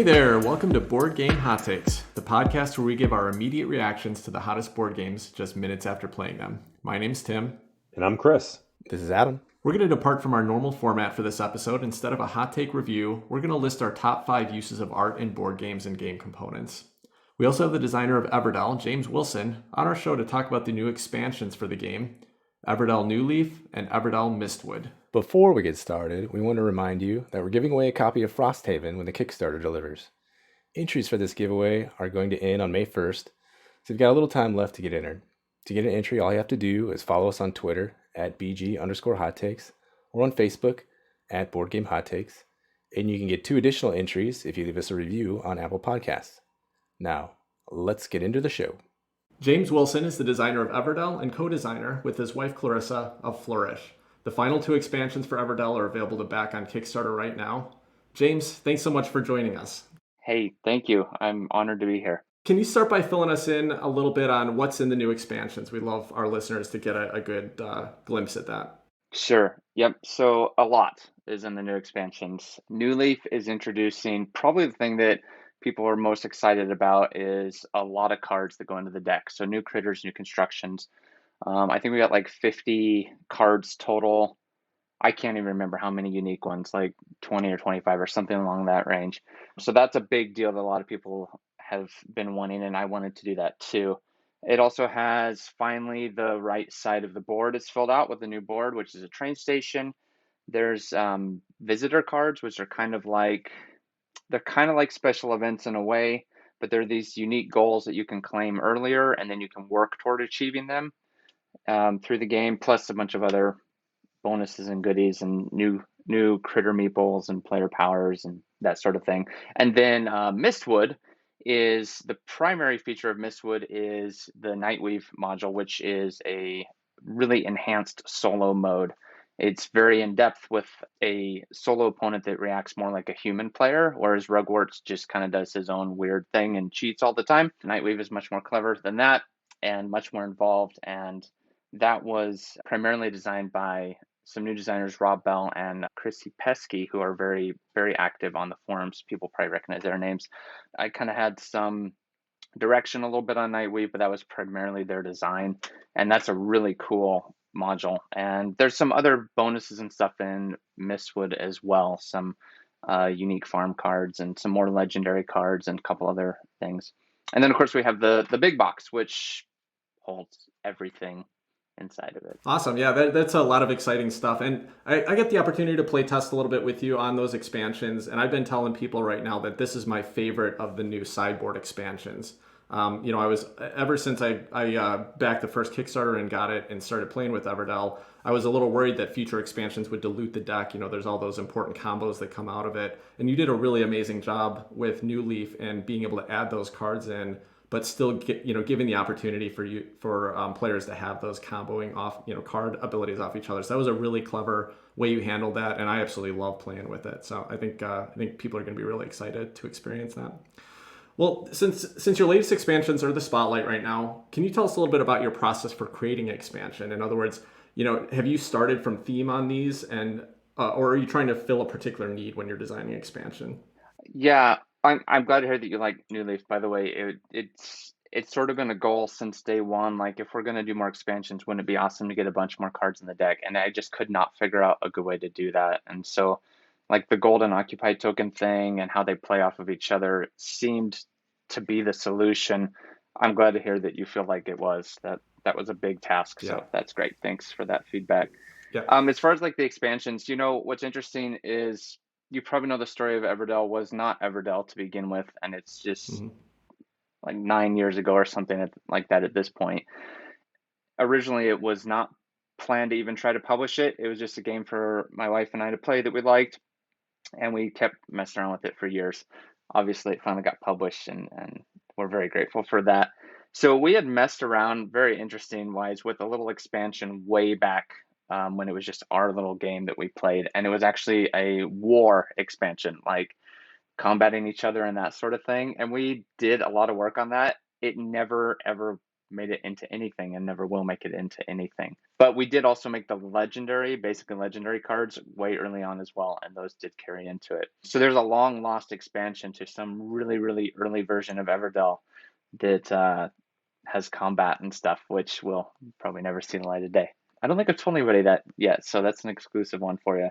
Hey there, welcome to Board Game Hot Takes, the podcast where we give our immediate reactions to the hottest board games just minutes after playing them. My name's Tim. And I'm Chris. This is Adam. We're going to depart from our normal format for this episode. Instead of a hot take review, we're going to list our top 5 uses of art in board games and game components. We also have the designer of Everdell, James Wilson, on our show to talk about the new expansions for the game, Everdell Newleaf and Everdell Mistwood. Before we get started, we want to remind you that we're giving away a copy of Frosthave when the Kickstarter delivers. Entries for this giveaway are going to end on May 1st, so you've got a little time left to get entered. To get an entry, all you have to do is follow us on Twitter at BG_hottakes or on Facebook at Board Game Hot Takes, and you can get 2 additional entries if you leave us a review on Apple Podcasts. Now, let's get into the show. James Wilson is the designer of Everdell and co-designer with his wife Clarissa of Flourish. The final 2 expansions for Everdell are available to back on Kickstarter right now. James, thanks so much for joining us. Hey, thank you. I'm honored to be here. Can you start by filling us in a little bit on what's in the new expansions? We'd love our listeners to get a good glimpse at that. Sure. Yep. So a lot is in the new expansions. New Leaf is introducing probably the thing that people are most excited about is a lot of cards that go into the deck. So new critters, new constructions. I think we got like 50 cards total. I can't even remember how many unique ones, like 20 or 25 or something along that range. So that's a big deal that a lot of people have been wanting, and I wanted to do that too. It also has finally the right side of the board is filled out with a new board, which is a train station. There's visitor cards, which are they're kind of like special events in a way, but they're these unique goals that you can claim earlier, and then you can work toward achieving them through the game, plus a bunch of other bonuses and goodies and new critter meeples and player powers and that sort of thing. And then Mistwood is the primary feature of Mistwood is the Nightweave module, which is a really enhanced solo mode. It's very in-depth with a solo opponent that reacts more like a human player, whereas Rugwarts just kind of does his own weird thing and cheats all the time. Nightweave is much more clever than that and much more involved, and that was primarily designed by some new designers, Rob Bell and Chrissy Pesky, who are very, very active on the forums. People probably recognize their names. I kind of had some direction a little bit on Nightweave, but that was primarily their design. And that's a really cool module. And there's some other bonuses and stuff in Mistwood as well. Some unique farm cards and some more legendary cards and a couple other things. And then, of course, we have the big box, which holds everything inside of it. Awesome. Yeah, that's a lot of exciting stuff. And I get the opportunity to play test a little bit with you on those expansions. And I've been telling people right now that this is my favorite of the new sideboard expansions. I was, ever since I backed the first Kickstarter and got it and started playing with Everdell, I was a little worried that future expansions would dilute the deck. There's all those important combos that come out of it. And you did a really amazing job with New Leaf and being able to add those cards in, but still giving the opportunity for players to have those comboing off, card abilities off each other. So that was a really clever way you handled that, and I absolutely love playing with it. So I think people are going to be really excited to experience that. Well, since your latest expansions are the spotlight right now, can you tell us a little bit about your process for creating an expansion? In other words, have you started from theme on these, and or are you trying to fill a particular need when you're designing an expansion? Yeah. I'm glad to hear that you like New Leaf, by the way. It's sort of been a goal since day one. Like, if we're going to do more expansions, wouldn't it be awesome to get a bunch more cards in the deck? And I just could not figure out a good way to do that. And so, like, the Golden Occupy token thing and how they play off of each other seemed to be the solution. I'm glad to hear that you feel like it was. That was a big task. So That's great. Thanks for that feedback. Yeah. As far as like the expansions, what's interesting is you probably know the story of Everdell was not Everdell to begin with, and it's just like 9 years ago or something like that at this point. Originally, it was not planned to even try to publish it. It was just a game for my wife and I to play that we liked, and we kept messing around with it for years. Obviously, it finally got published, and we're very grateful for that. So we had messed around, very interesting wise, with a little expansion way back when it was just our little game that we played. And it was actually a war expansion, like combating each other and that sort of thing. And we did a lot of work on that. It never, ever made it into anything and never will make it into anything. But we did also make the basically legendary cards way early on as well, and those did carry into it. So there's a long lost expansion to some really, really early version of Everdell that has combat and stuff, which will probably never see the light of day. I don't think I've told anybody that yet, so that's an exclusive one for you.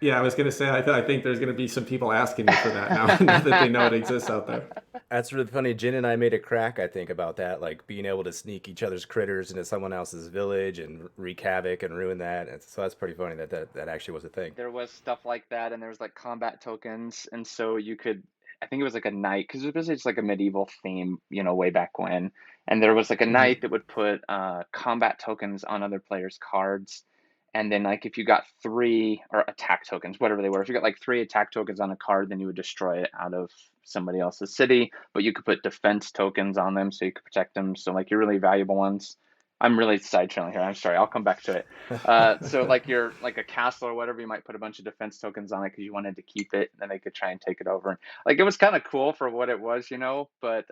Yeah, I was going to say, I think there's going to be some people asking you for that now, now that they know it exists out there. That's really funny. Jen and I made a crack, I think, about that, like being able to sneak each other's critters into someone else's village and wreak havoc and ruin that. And so that's pretty funny that actually was a thing. There was stuff like that, and there was like combat tokens, and so you could, I think it was like a knight, because it was just like a medieval theme, way back when. And there was like a Mhm. knight that would put combat tokens on other players' cards. And then like if you got 3 or attack tokens, whatever they were, if you got like 3 attack tokens on a card, then you would destroy it out of somebody else's city. But you could put defense tokens on them so you could protect them. So like your really valuable ones. I'm really sidetrailing here. I'm sorry. I'll come back to it. So like your like a castle or whatever, you might put a bunch of defense tokens on it because you wanted to keep it, and then they could try and take it over. Like it was kind of cool for what it was, but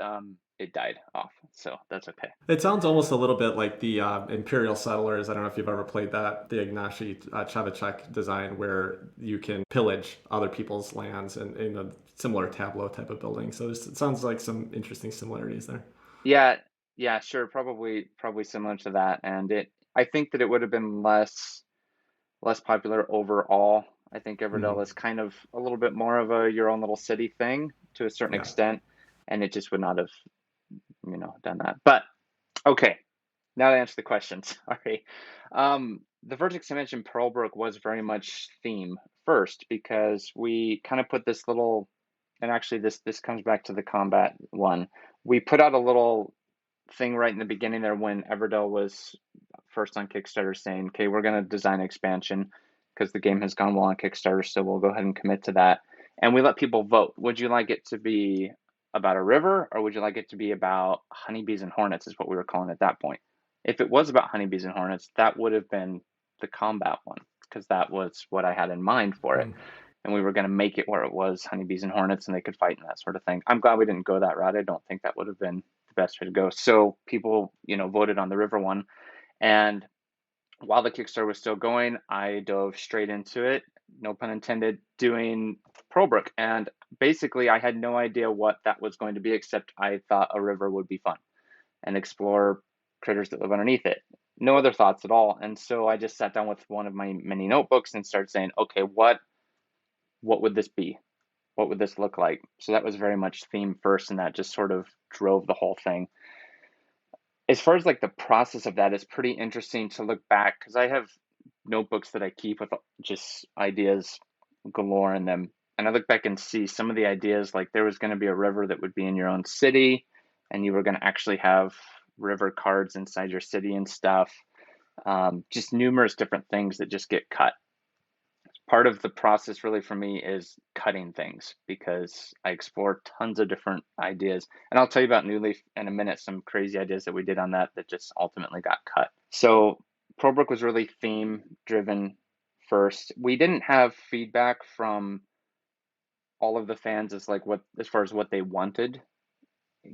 it died off, so that's okay. It sounds almost a little bit like the Imperial Settlers. I don't know if you've ever played that, the Ignacy Trzewiczek design, where you can pillage other people's lands and in a similar tableau type of building. So it sounds like some interesting similarities there. Yeah, yeah, sure, probably similar to that, and I think that it would have been less popular overall. I think Everdell Mhm. is kind of a little bit more of a your own little city thing to a certain Yeah. extent, and it just would not have, done that. But okay, now to answer the questions. Sorry. The first expansion, Pearlbrook, was very much theme first because we kind of put this little, and actually this comes back to the combat one. We put out a little thing right in the beginning there when Everdell was first on Kickstarter saying, okay, we're going to design an expansion because the game has gone well on Kickstarter, so we'll go ahead and commit to that. And we let people vote. Would you like it to be about a river, or would you like it to be about honeybees and hornets, is what we were calling at that point. If it was about honeybees and hornets, that would have been the combat one, because that was what I had in mind for it. Mm. And we were going to make it where it was honeybees and hornets and they could fight and that sort of thing. I'm glad we didn't go that route. I don't think that would have been the best way to go. So people, voted on the river one. And while the Kickstarter was still going, I dove straight into it, no pun intended, doing Pearlbrook. And basically, I had no idea what that was going to be, except I thought a river would be fun and explore critters that live underneath it. No other thoughts at all. And so I just sat down with one of my mini notebooks and started saying, okay, what would this be? What would this look like? So that was very much theme first, and that just sort of drove the whole thing. As far as like the process of that, it's pretty interesting to look back because I have notebooks that I keep with just ideas galore in them. And I look back and see some of the ideas, like there was going to be a river that would be in your own city, and you were going to actually have river cards inside your city and stuff. Just numerous different things that just get cut. Part of the process really for me is cutting things because I explore tons of different ideas. And I'll tell you about Newleaf in a minute, some crazy ideas that we did on that just ultimately got cut. So Pearlbrook was really theme driven first. We didn't have feedback from all of the fans as far as what they wanted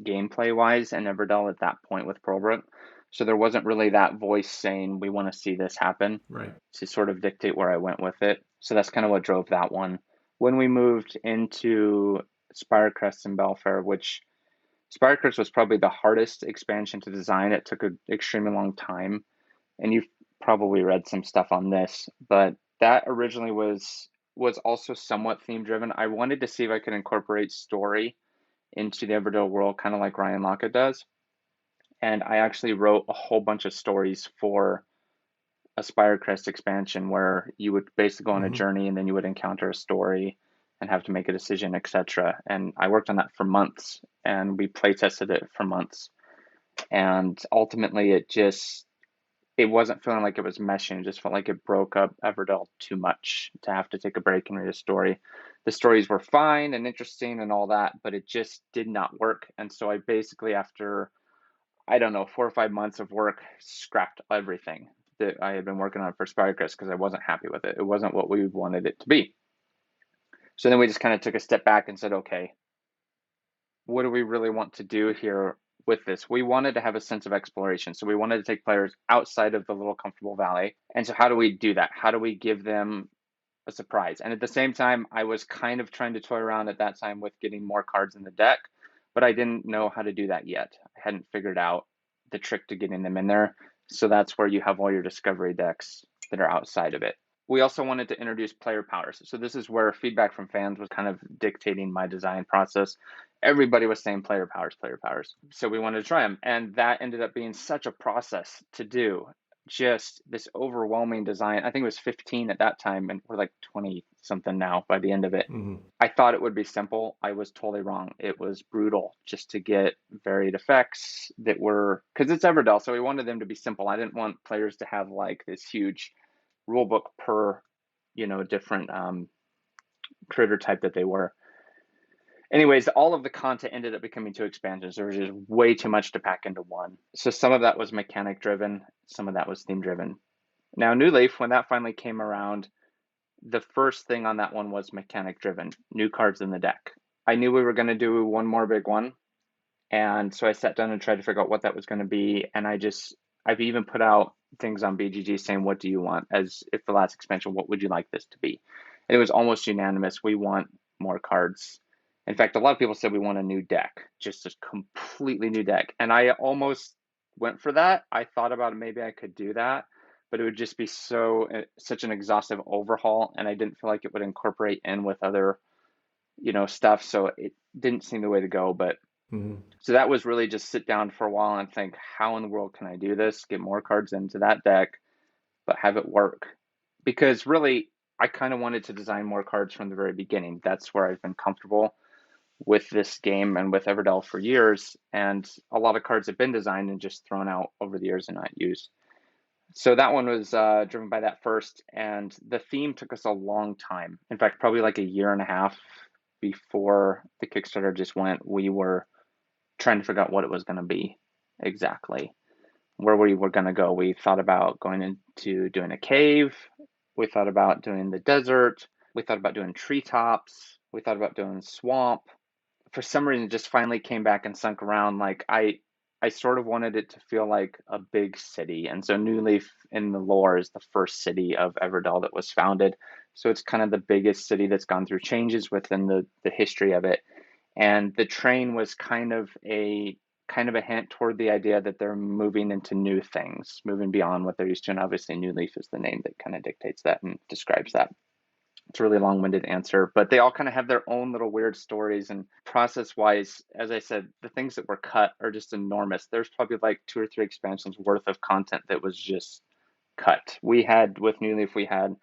gameplay wise and Everdell at that point with Pearlbrook. So there wasn't really that voice saying we want to see this happen Right. to sort of dictate where I went with it. So that's kind of what drove that one. When we moved into Spirecrest and Belfair, which Spirecrest was probably the hardest expansion to design. It took an extremely long time. And you've probably read some stuff on this, but that originally was also somewhat theme driven. I wanted to see if I could incorporate story into the Everdell world, kind of like Ryan Lockett does. And I actually wrote a whole bunch of stories for a Spirecrest expansion where you would basically go on a Hmm. journey and then you would encounter a story and have to make a decision, etc. And I worked on that for months and we play tested it for months. And ultimately it wasn't feeling like it was meshing. It just felt like it broke up Everdell too much to have to take a break and read a story. The stories were fine and interesting and all that, but it just did not work. And so I basically, after, I don't know, 4 or 5 months of work, scrapped everything that I had been working on for Spirecrest because I wasn't happy with it. It wasn't what we wanted it to be. So then we just kind of took a step back and said, okay, what do we really want to do here with this. We wanted to have a sense of exploration. So we wanted to take players outside of the little comfortable valley. And so how do we do that? How do we give them a surprise? And at the same time, I was kind of trying to toy around at that time with getting more cards in the deck, but I didn't know how to do that yet. I hadn't figured out the trick to getting them in there. So that's where you have all your discovery decks that are outside of it. We also wanted to introduce player powers. So this is where feedback from fans was kind of dictating my design process. Everybody was saying player powers, player powers. So we wanted to try them. And that ended up being such a process to do. Just this overwhelming design. I think it was 15 at that time, and we're like 20 something now by the end of it. Mm-hmm. I thought it would be simple. I was totally wrong. It was brutal just to get varied effects that were, because it's Everdell, so we wanted them to be simple. I didn't want players to have like this huge rule book per, different critter type that they were. Anyways, all of the content ended up becoming 2 expansions. There was just way too much to pack into one. So some of that was mechanic driven, some of that was theme driven. Now, Newleaf, when that finally came around, the first thing on that one was mechanic driven, new cards in the deck. I knew we were going to do one more big one. And so I sat down and tried to figure out what that was going to be. And I've even put out things on BGG saying, what do you want? As if the last expansion, what would you like this to be? And it was almost unanimous. We want more cards. In fact, a lot of people said we want a new deck, just a completely new deck. And I almost went for that. I thought about maybe I could do that, but it would just be such an exhaustive overhaul. And I didn't feel like it would incorporate in with other, stuff. So it didn't seem the way to go, but so that was really just sit down for a while and think, how in the world can I do this? Get more cards into that deck, but have it work. Because really, I kind of wanted to design more cards from the very beginning. That's where I've been comfortable with this game and with Everdell for years. And a lot of cards have been designed and just thrown out over the years and not used. So that one was driven by that first. And the theme took us a long time. In fact, probably like a year and a half before the Kickstarter just went, we were trying to figure out what it was going to be exactly, where we were going to go. We thought about going into doing a cave. We thought about doing the desert. We thought about doing treetops. We thought about doing swamp. For some reason, it just finally came back and sunk around. Like I sort of wanted it to feel like a big city. And so Newleaf in the lore is the first city of Everdell that was founded. So it's kind of the biggest city that's gone through changes within the history of it. And the train was kind of a hint toward the idea that they're moving into new things, moving beyond what they're used to. And obviously Newleaf is the name that kind of dictates that and describes that. It's a really long-winded answer, but they all kind of have their own little weird stories. And process-wise, as I said, the things that were cut are just enormous. There's probably like 2 or 3 expansions worth of content that was just cut. With Newleaf, we had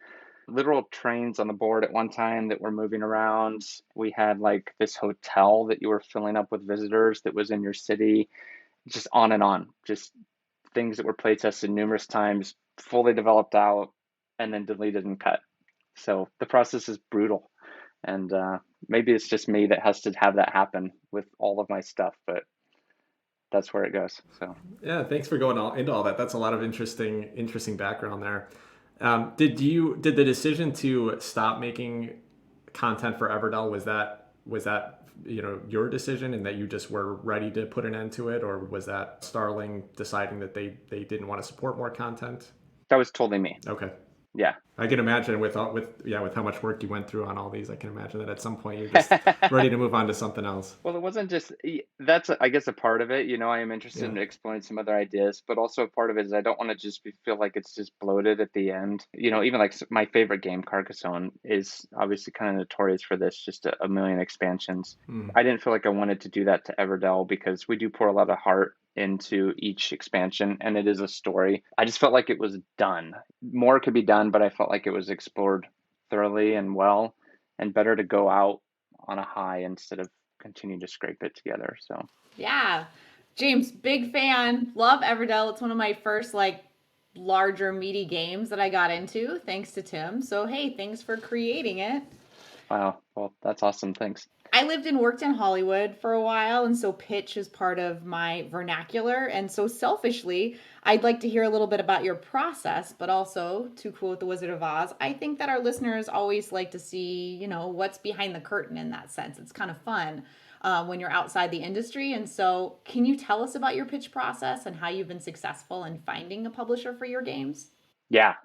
literal trains on the board at one time that were moving around. We had like this hotel that you were filling up with visitors that was in your city, just on and on. Just things that were play tested numerous times, fully developed out, and then deleted and cut. So the process is brutal. And maybe it's just me that has to have that happen with all of my stuff, but that's where it goes. So yeah, thanks for going into all that. That's a lot of interesting background there. Did the decision to stop making content for Everdell, was that your decision and that you just were ready to put an end to it, or was that Starling deciding that they didn't want to support more content? that was totally me. Okay. Yeah. I can imagine with how much work you went through on all these, I can imagine that at some point you're just ready to move on to something else. Well, it wasn't just that's I guess a part of it. I am interested in exploring some other ideas, but also a part of it is I don't want to just feel like it's just bloated at the end. Even like my favorite game, Carcassonne, is obviously kind of notorious for this, just a million expansions. I didn't feel like I wanted to do that to Everdell because we do pour a lot of heart into each expansion and it is a story. I just felt like it was done. More could be done, but I felt like it was explored thoroughly and well, and better to go out on a high instead of continue to scrape it together. So yeah, James, big fan, love Everdell. It's one of my first larger meaty games that I got into thanks to Tim. So hey, thanks for creating it. Wow, well, that's awesome. Thanks. I lived and worked in Hollywood for a while, and so pitch is part of my vernacular. And so selfishly, I'd like to hear a little bit about your process, but also, to quote the Wizard of Oz, I think that our listeners always like to see, what's behind the curtain in that sense. It's kind of fun. when you're outside the industry. And so, can you tell us about your pitch process and how you've been successful in finding a publisher for your games? Yeah,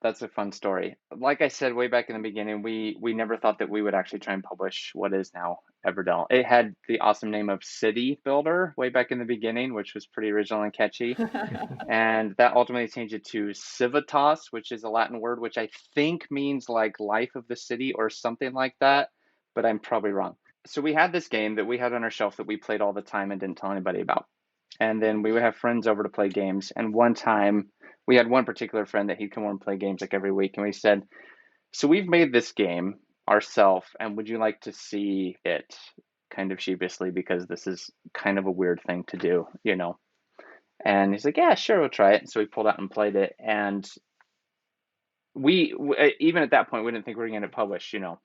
that's a fun story. Like I said way back in the beginning, we never thought that we would actually try and publish what is now Everdell. It had the awesome name of City Builder way back in the beginning, which was pretty original and catchy. And that ultimately changed it to Civitas, which is a Latin word, which I think means like life of the city or something like that, but I'm probably wrong. So we had this game that we had on our shelf that we played all the time and didn't tell anybody about. And then we would have friends over to play games. And one time we had one particular friend that he'd come over and play games like every week. And we said, so we've made this game ourselves, and would you like to see it? Kind of sheepishly, because this is kind of a weird thing to do, you know. And he's like, yeah, sure, we'll try it. So we pulled out and played it. And we even at that point, we didn't think we were going to publish, you know.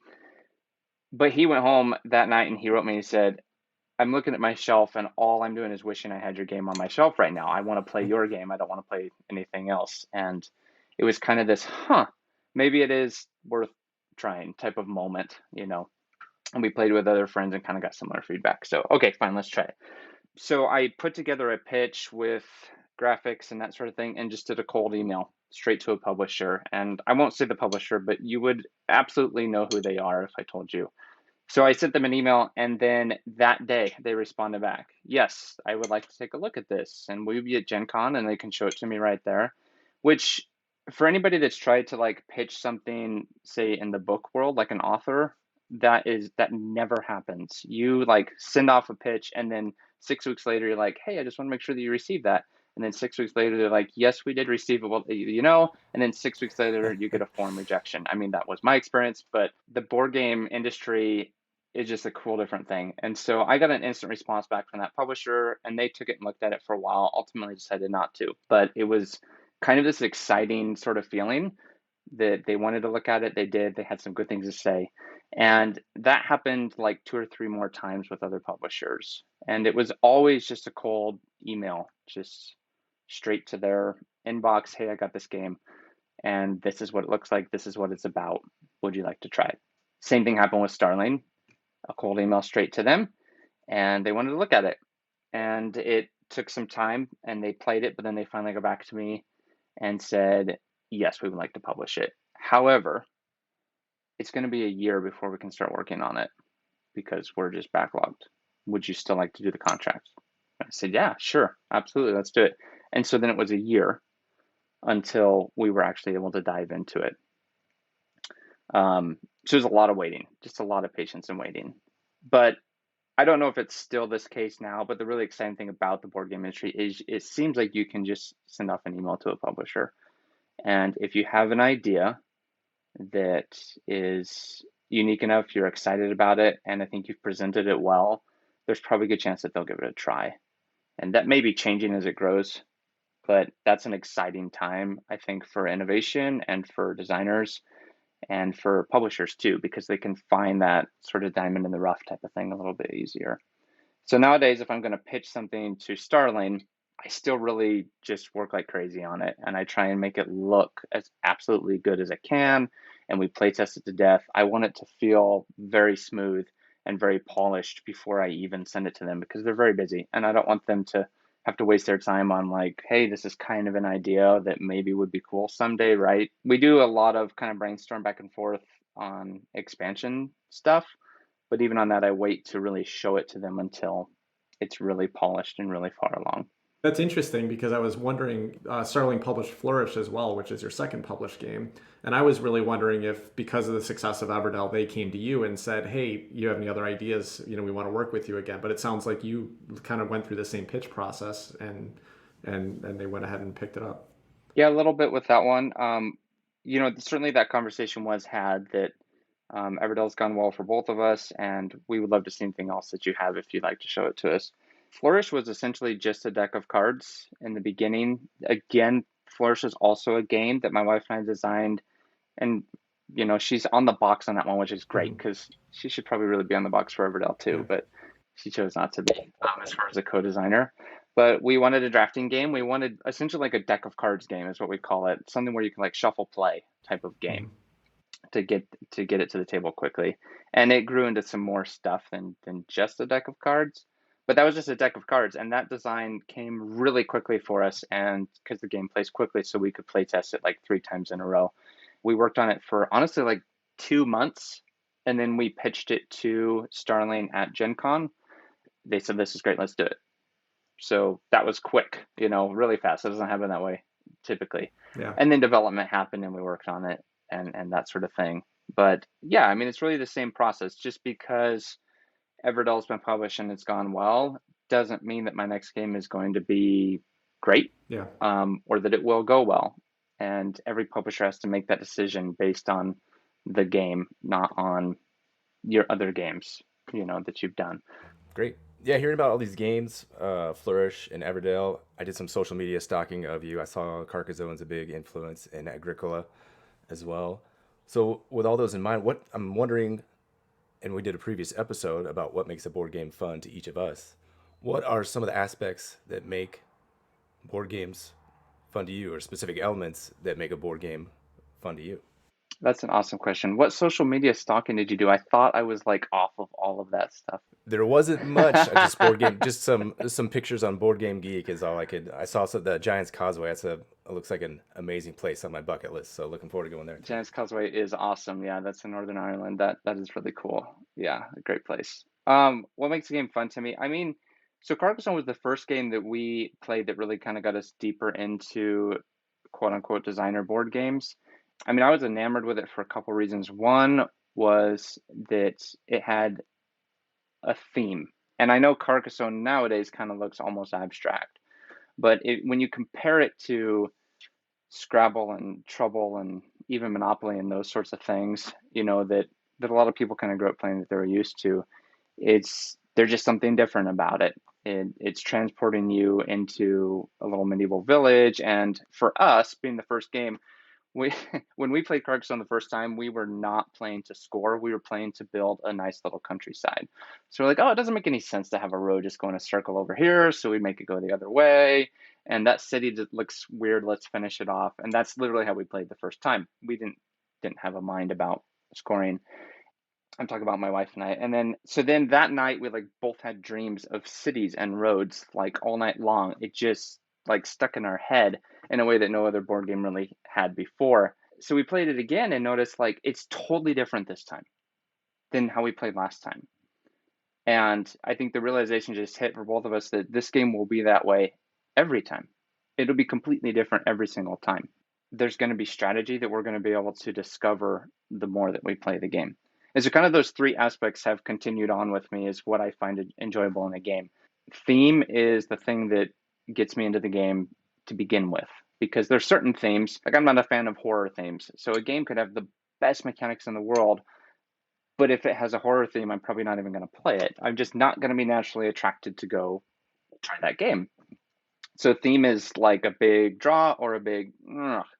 But he went home that night and he wrote me and he said, I'm looking at my shelf and all I'm doing is wishing I had your game on my shelf right now. I want to play your game. I don't want to play anything else. And it was kind of this, maybe it is worth trying type of moment, you know. And we played with other friends and kind of got similar feedback. So, okay, fine, let's try it. So I put together a pitch with graphics and that sort of thing and just did a cold email straight to a publisher. And I won't say the publisher, but you would absolutely know who they are if I told you. So I sent them an email, and then that day they responded back, yes, I would like to take a look at this. And we'll be at Gen Con and they can show it to me right there, which for anybody that's tried to like pitch something, say in the book world, like an author, that never happens. You like send off a pitch and then 6 weeks later, you're like, hey, I just want to make sure that you receive that. And then 6 weeks later, they're like, yes, we did receive it. Well, you know, and then 6 weeks later, you get a form rejection. I mean, that was my experience, but the board game industry is just a cool different thing. And so I got an instant response back from that publisher and they took it and looked at it for a while, ultimately decided not to. But it was kind of this exciting sort of feeling that they wanted to look at it. They did. They had some good things to say. And that happened like 2 or 3 more times with other publishers. And it was always just a cold email, just straight to their inbox. Hey, I got this game and this is what it looks like. This is what it's about. Would you like to try it? Same thing happened with Starling, a cold email straight to them, and they wanted to look at it. And it took some time and they played it, but then they finally got back to me and said, yes, we would like to publish it. However, it's going to be a year before we can start working on it because we're just backlogged. Would you still like to do the contract? I said, yeah, sure, absolutely, let's do it. And so then it was a year until we were actually able to dive into it. So there's a lot of waiting, just a lot of patience and waiting. But I don't know if it's still this case now, but the really exciting thing about the board game industry is it seems like you can just send off an email to a publisher. And if you have an idea that is unique enough, you're excited about it, and I think you've presented it well, there's probably a good chance that they'll give it a try. And that may be changing as it grows, but that's an exciting time, I think, for innovation and for designers and for publishers too, because they can find that sort of diamond in the rough type of thing a little bit easier. So nowadays, if I'm going to pitch something to Starling, I still really just work like crazy on it, and I try and make it look as absolutely good as it can, and we play test it to death. I want it to feel very smooth and very polished before I even send it to them because they're very busy, and I don't want them to have to waste their time on like, hey, this is kind of an idea that maybe would be cool someday, right? We do a lot of kind of brainstorm back and forth on expansion stuff, but even on that, I wait to really show it to them until it's really polished and really far along. That's interesting because I was wondering, Starling published Flourish as well, which is your second published game. And I was really wondering if, because of the success of Everdell, they came to you and said, hey, you have any other ideas? You know, we want to work with you again. But it sounds like you kind of went through the same pitch process and they went ahead and picked it up. Yeah, a little bit with that one. You know, certainly that conversation was had that Everdell's gone well for both of us, and we would love to see anything else that you have if you'd like to show it to us. Flourish was essentially just a deck of cards in the beginning. Again, Flourish is also a game that my wife and I designed, and you know, she's on the box on that one, which is great because she should probably really be on the box for Everdell too, but she chose not to be as far as a co-designer. But we wanted a drafting game. We wanted essentially like a deck of cards game is what we call it, something where you can like shuffle play type of game. to get it to the table quickly. And it grew into some more stuff than just a deck of cards. But that was just a deck of cards, and that design came really quickly for us, and because the game plays quickly, so we could play test it like 3 times in a row. We worked on it for honestly like 2 months, and then we pitched it to Starling at Gen Con. They said, "This is great, let's do it." So that was quick, really fast. It doesn't happen that way typically. Yeah. And then development happened, and we worked on it and that sort of thing. But yeah, I mean, it's really the same process. Just because Everdell's been published and it's gone well doesn't mean that my next game is going to be great, Yeah. or that it will go well. And every publisher has to make that decision based on the game, not on your other games, that you've done. Great. Yeah, hearing about all these games, Flourish and Everdell. I did some social media stalking of you. I saw Carcassone's a big influence in Agricola as well. So with all those in mind, what I'm wondering, and we did a previous episode about what makes a board game fun to each of us. What are some of the aspects that make board games fun to you, or specific elements that make a board game fun to you? That's an awesome question. What social media stalking did you do? I thought I was like off of all of that stuff. There wasn't much. Just some pictures on Board Game Geek is all I could. I saw the Giants Causeway. It looks like an amazing place on my bucket list. So looking forward to going there. Giants Causeway is awesome. Yeah, that's in Northern Ireland. That is really cool. Yeah, a great place. What makes the game fun to me? I mean, so Carcassonne was the first game that we played that really kind of got us deeper into quote unquote designer board games. I mean, I was enamored with it for a couple reasons. One was that it had a theme. And I know Carcassonne nowadays kind of looks almost abstract, but when you compare it to Scrabble and Trouble and even Monopoly and those sorts of things, that a lot of people kind of grew up playing that they were used to, there's just something different about it. It's transporting you into a little medieval village. And for us, being the first game, when we played Carcassonne the first time, we were not playing to score. We were playing to build a nice little countryside. So we're like, oh, it doesn't make any sense to have a road just going a circle over here. So we make it go the other way. And that city just looks weird. Let's finish it off. And that's literally how we played the first time. We didn't have a mind about scoring. I'm talking about my wife and I. And then that night we like both had dreams of cities and roads like all night long. It just like stuck in our head in a way that no other board game really had before. So we played it again and noticed like it's totally different this time than how we played last time. And I think the realization just hit for both of us that this game will be that way every time. It'll be completely different every single time. There's going to be strategy that we're going to be able to discover the more that we play the game. And so kind of those three aspects have continued on with me is what I find enjoyable in a game. Theme is the thing that gets me into the game to begin with, because there's certain themes, like I'm not a fan of horror themes. So a game could have the best mechanics in the world, but if it has a horror theme, I'm probably not even going to play it. I'm just not going to be naturally attracted to go try that game. So theme is like a big draw or a big,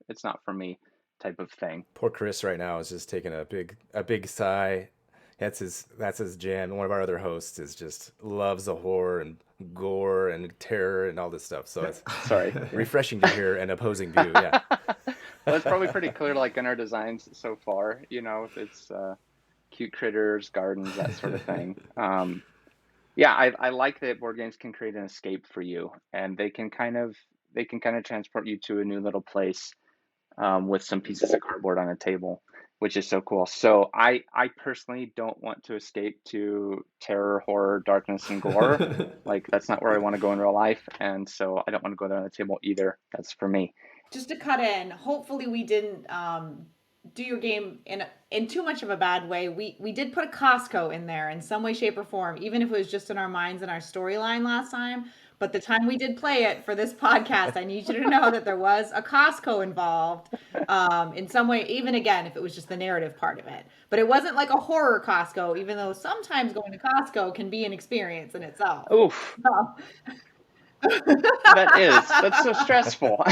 it's not for me type of thing. Poor Chris right now is just taking a big sigh. That's his jam. One of our other hosts is just loves the horror and gore and terror and all this stuff. So it's sorry, refreshing to hear an opposing view. Yeah. Well, it's probably pretty clear, like in our designs so far. It's cute critters, gardens, that sort of thing. Yeah, I like that board games can create an escape for you, and they can kind of transport you to a new little place with some pieces of cardboard on a table, which is so cool. So I personally don't want to escape to terror, horror, darkness, and gore. Like that's not where I want to go in real life, and so I don't want to go there on the table either. That's for me. Just to cut in, hopefully we didn't do your game in too much of a bad way. We did put a Costco in there in some way, shape, or form, even if it was just in our minds and our storyline last time. But the time we did play it for this podcast, I need you to know that there was a Costco involved in some way, even again, if it was just the narrative part of it. But it wasn't like a horror Costco, even though sometimes going to Costco can be an experience in itself. Oof. That's so stressful.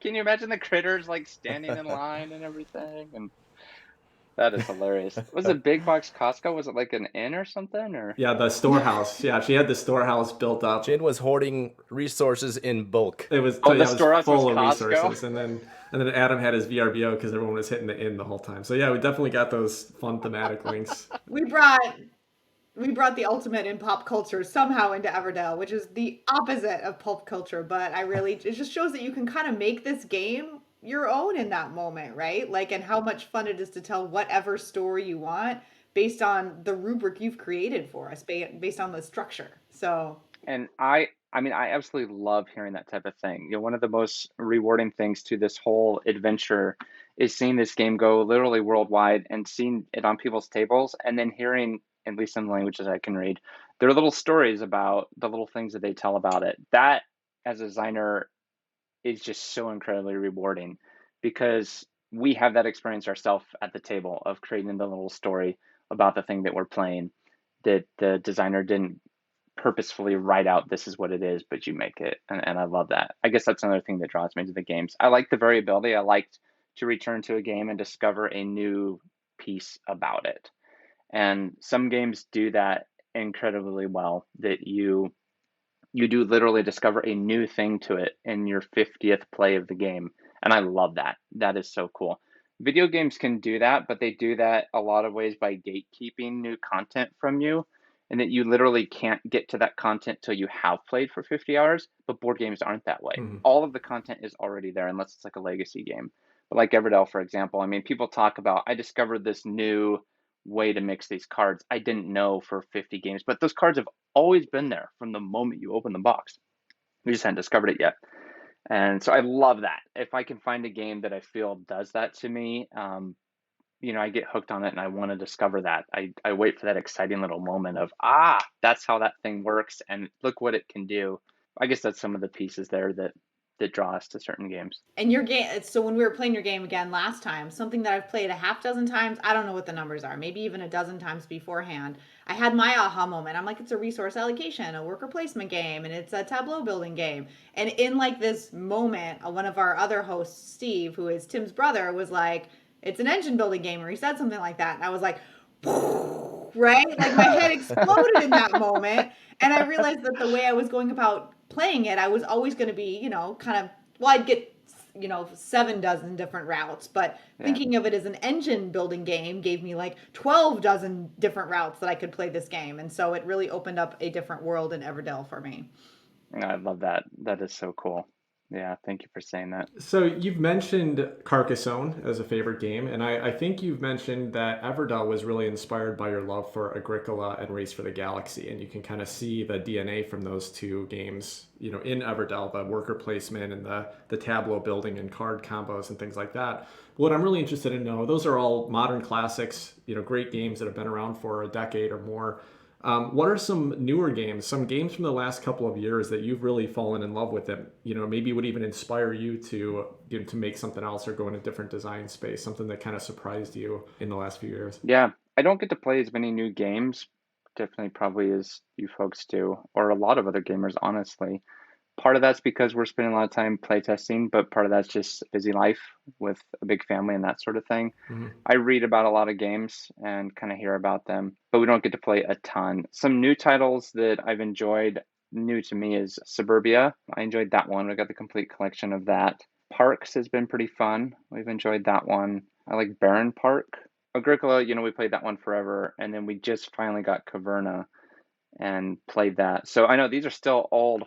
Can you imagine the critters like standing in line and everything? And That is hilarious. Was it big box Costco? Was it like an inn or something? Or Yeah, the storehouse. Yeah, she had the storehouse built up. Jin was hoarding resources in bulk. It was oh, the yeah, it was storehouse was full of Costco. resources, and then Adam had his VRBO because everyone was hitting the inn the whole time. So yeah, we definitely got those fun thematic links. We brought we brought the ultimate in pop culture somehow into Everdell, which is the opposite of pulp culture. But it just shows that you can kind of make this game your own in that moment, right? Like, and how much fun it is to tell whatever story you want based on the rubric you've created for us, based on the structure. So, And I mean, I absolutely love hearing that type of thing. You know, one of the most rewarding things to this whole adventure is seeing this game go literally worldwide and seeing it on people's tables and then hearing, at least in the languages I can read, their little stories about the little things that they tell about it. That, as a designer, is just so incredibly rewarding because we have that experience ourselves at the table of creating the little story about the thing that we're playing that the designer didn't purposefully write out this is what it is, but you make it. And I love that. I guess that's another thing that draws me to the games. I like the variability. I liked to return to a game and discover a new piece about it. And some games do that incredibly well, that you do literally discover a new thing to it in your 50th play of the game. And I love that. That is so cool. Video games can do that, but they do that a lot of ways by gatekeeping new content from you, and that you literally can't get to that content till you have played for 50 hours. But board games aren't that way. Mhm. All of the content is already there, unless it's like a legacy game. But like Everdell, for example, I mean, people talk about, I discovered this new way to mix these cards I didn't know for 50 games, but those cards have always been there from the moment you open the box. We just hadn't discovered it yet. And so I love that. If I can find a game that I feel does that to me, you know, I get hooked on it and I want to discover that. I wait for that exciting little moment of, that's how that thing works and look what it can do. I guess that's some of the pieces there that draw us to certain games. and your game, so when we were playing your game again last time, something that I've played a half dozen times, I don't know what the numbers are, maybe even a dozen times beforehand. I had my aha moment. I'm like, it's a resource allocation, a worker placement game, and it's a tableau building game. And in like this moment, one of our other hosts, Steve, who is Tim's brother, was like, it's an engine building game, or he said something like that. And I was like, right? Like my head exploded in that moment. And I realized that the way I was going about playing it, I was always going to be, kind of, well, I'd get, 7 dozen different routes, but Yeah. thinking of it as an engine building game gave me like 12 dozen different routes that I could play this game. And so it really opened up a different world in Everdell for me. I love that. That is so cool. Yeah, thank you for saying that. So you've mentioned Carcassonne as a favorite game, and I think you've mentioned that Everdell was really inspired by your love for Agricola and Race for the Galaxy, and you can kind of see the DNA from those two games, in Everdell, the worker placement and the tableau building and card combos and things like that. What I'm really interested in know, those are all modern classics, great games that have been around for a decade or more. What are some newer games, some games from the last couple of years that you've really fallen in love with that, maybe would even inspire you to make something else or go in a different design space, something that kind of surprised you in the last few years? Yeah, I don't get to play as many new games, definitely probably as you folks do, or a lot of other gamers, honestly. Part of that's because we're spending a lot of time playtesting, but part of that's just busy life with a big family and that sort of thing. Mhm. I read about a lot of games and kind of hear about them, but we don't get to play a ton. Some new titles that I've enjoyed, new to me, is Suburbia. I enjoyed that one. I got the complete collection of that. Parks has been pretty fun. We've enjoyed that one. I like Barren Park. Agricola, we played that one forever, and then we just finally got Caverna and played that. So I know these are still old,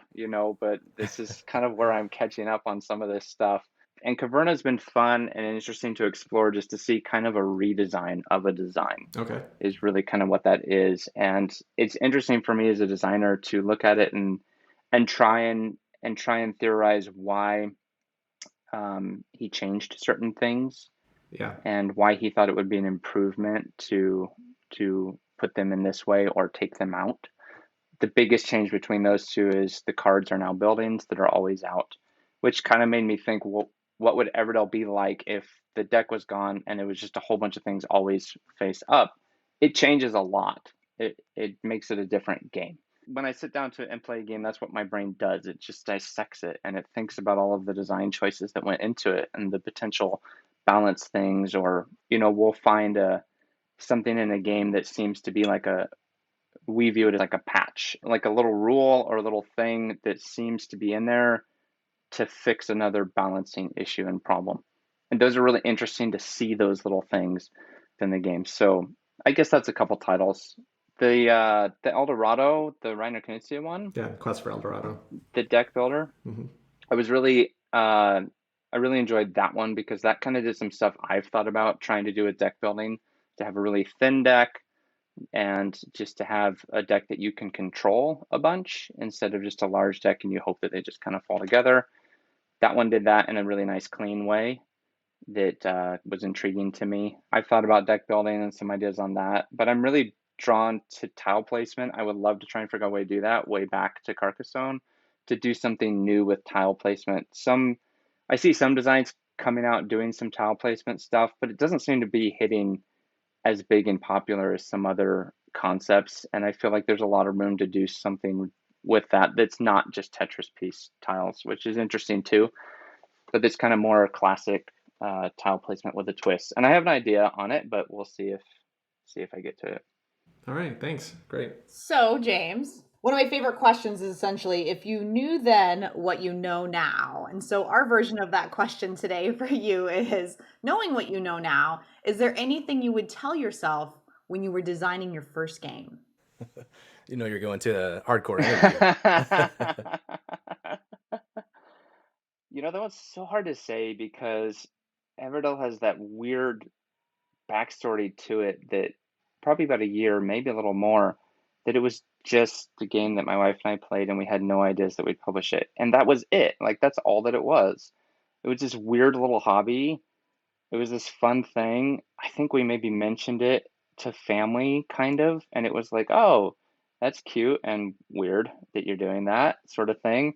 but this is kind of where I'm catching up on some of this stuff. And Caverna's been fun and interesting to explore, just to see kind of a redesign of a design Okay. is really kind of what that is. And it's interesting for me as a designer to look at it and try and theorize why he changed certain things Yeah. and why he thought it would be an improvement to put them in this way or take them out. The biggest change between those two is the cards are now buildings that are always out, which kind of made me think, well, what would Everdell be like if the deck was gone and it was just a whole bunch of things always face up? It changes a lot. It makes it a different game. When I sit down to and play a game, that's what my brain does. It just dissects it and it thinks about all of the design choices that went into it and the potential balance things, or we'll find something in a game that seems to be like we view it as like a patch, like a little rule or a little thing that seems to be in there to fix another balancing issue and problem. And those are really interesting to see those little things in the game. So I guess that's a couple titles. The El Dorado, the Reiner Knizia one, Yeah, Quest for El Dorado. the deck builder. Hmm. I really enjoyed that one because that kind of did some stuff I've thought about trying to do with deck building, to have a really thin deck and just to have a deck that you can control a bunch instead of just a large deck and you hope that they just kind of fall together. That one did that in a really nice, clean way that was intriguing to me. I've thought about deck building and some ideas on that, but I'm really drawn to tile placement. I would love to try and figure out a way to do that way back to Carcassonne, to do something new with tile placement. I see some designs coming out doing some tile placement stuff, but it doesn't seem to be hitting as big and popular as some other concepts. And I feel like there's a lot of room to do something with that that's not just Tetris piece tiles, which is interesting too. But it's kind of more classic tile placement with a twist. And I have an idea on it, but we'll see if I get to it. All right, thanks. Great. So, James, one of my favorite questions is essentially if you knew then what you know now. And so, our version of that question today for you is knowing what you know now, is there anything you would tell yourself when you were designing your first game? You're going to a hardcore interview. That was so hard to say because Everdell has that weird backstory to it that probably about a year, maybe a little more, that it was just the game that my wife and I played and we had no ideas that we'd publish it. And that was it. Like, that's all that it was. It was this weird little hobby. It was this fun thing. I think we maybe mentioned it to family, kind of, and it was like, oh, that's cute and weird that you're doing that sort of thing.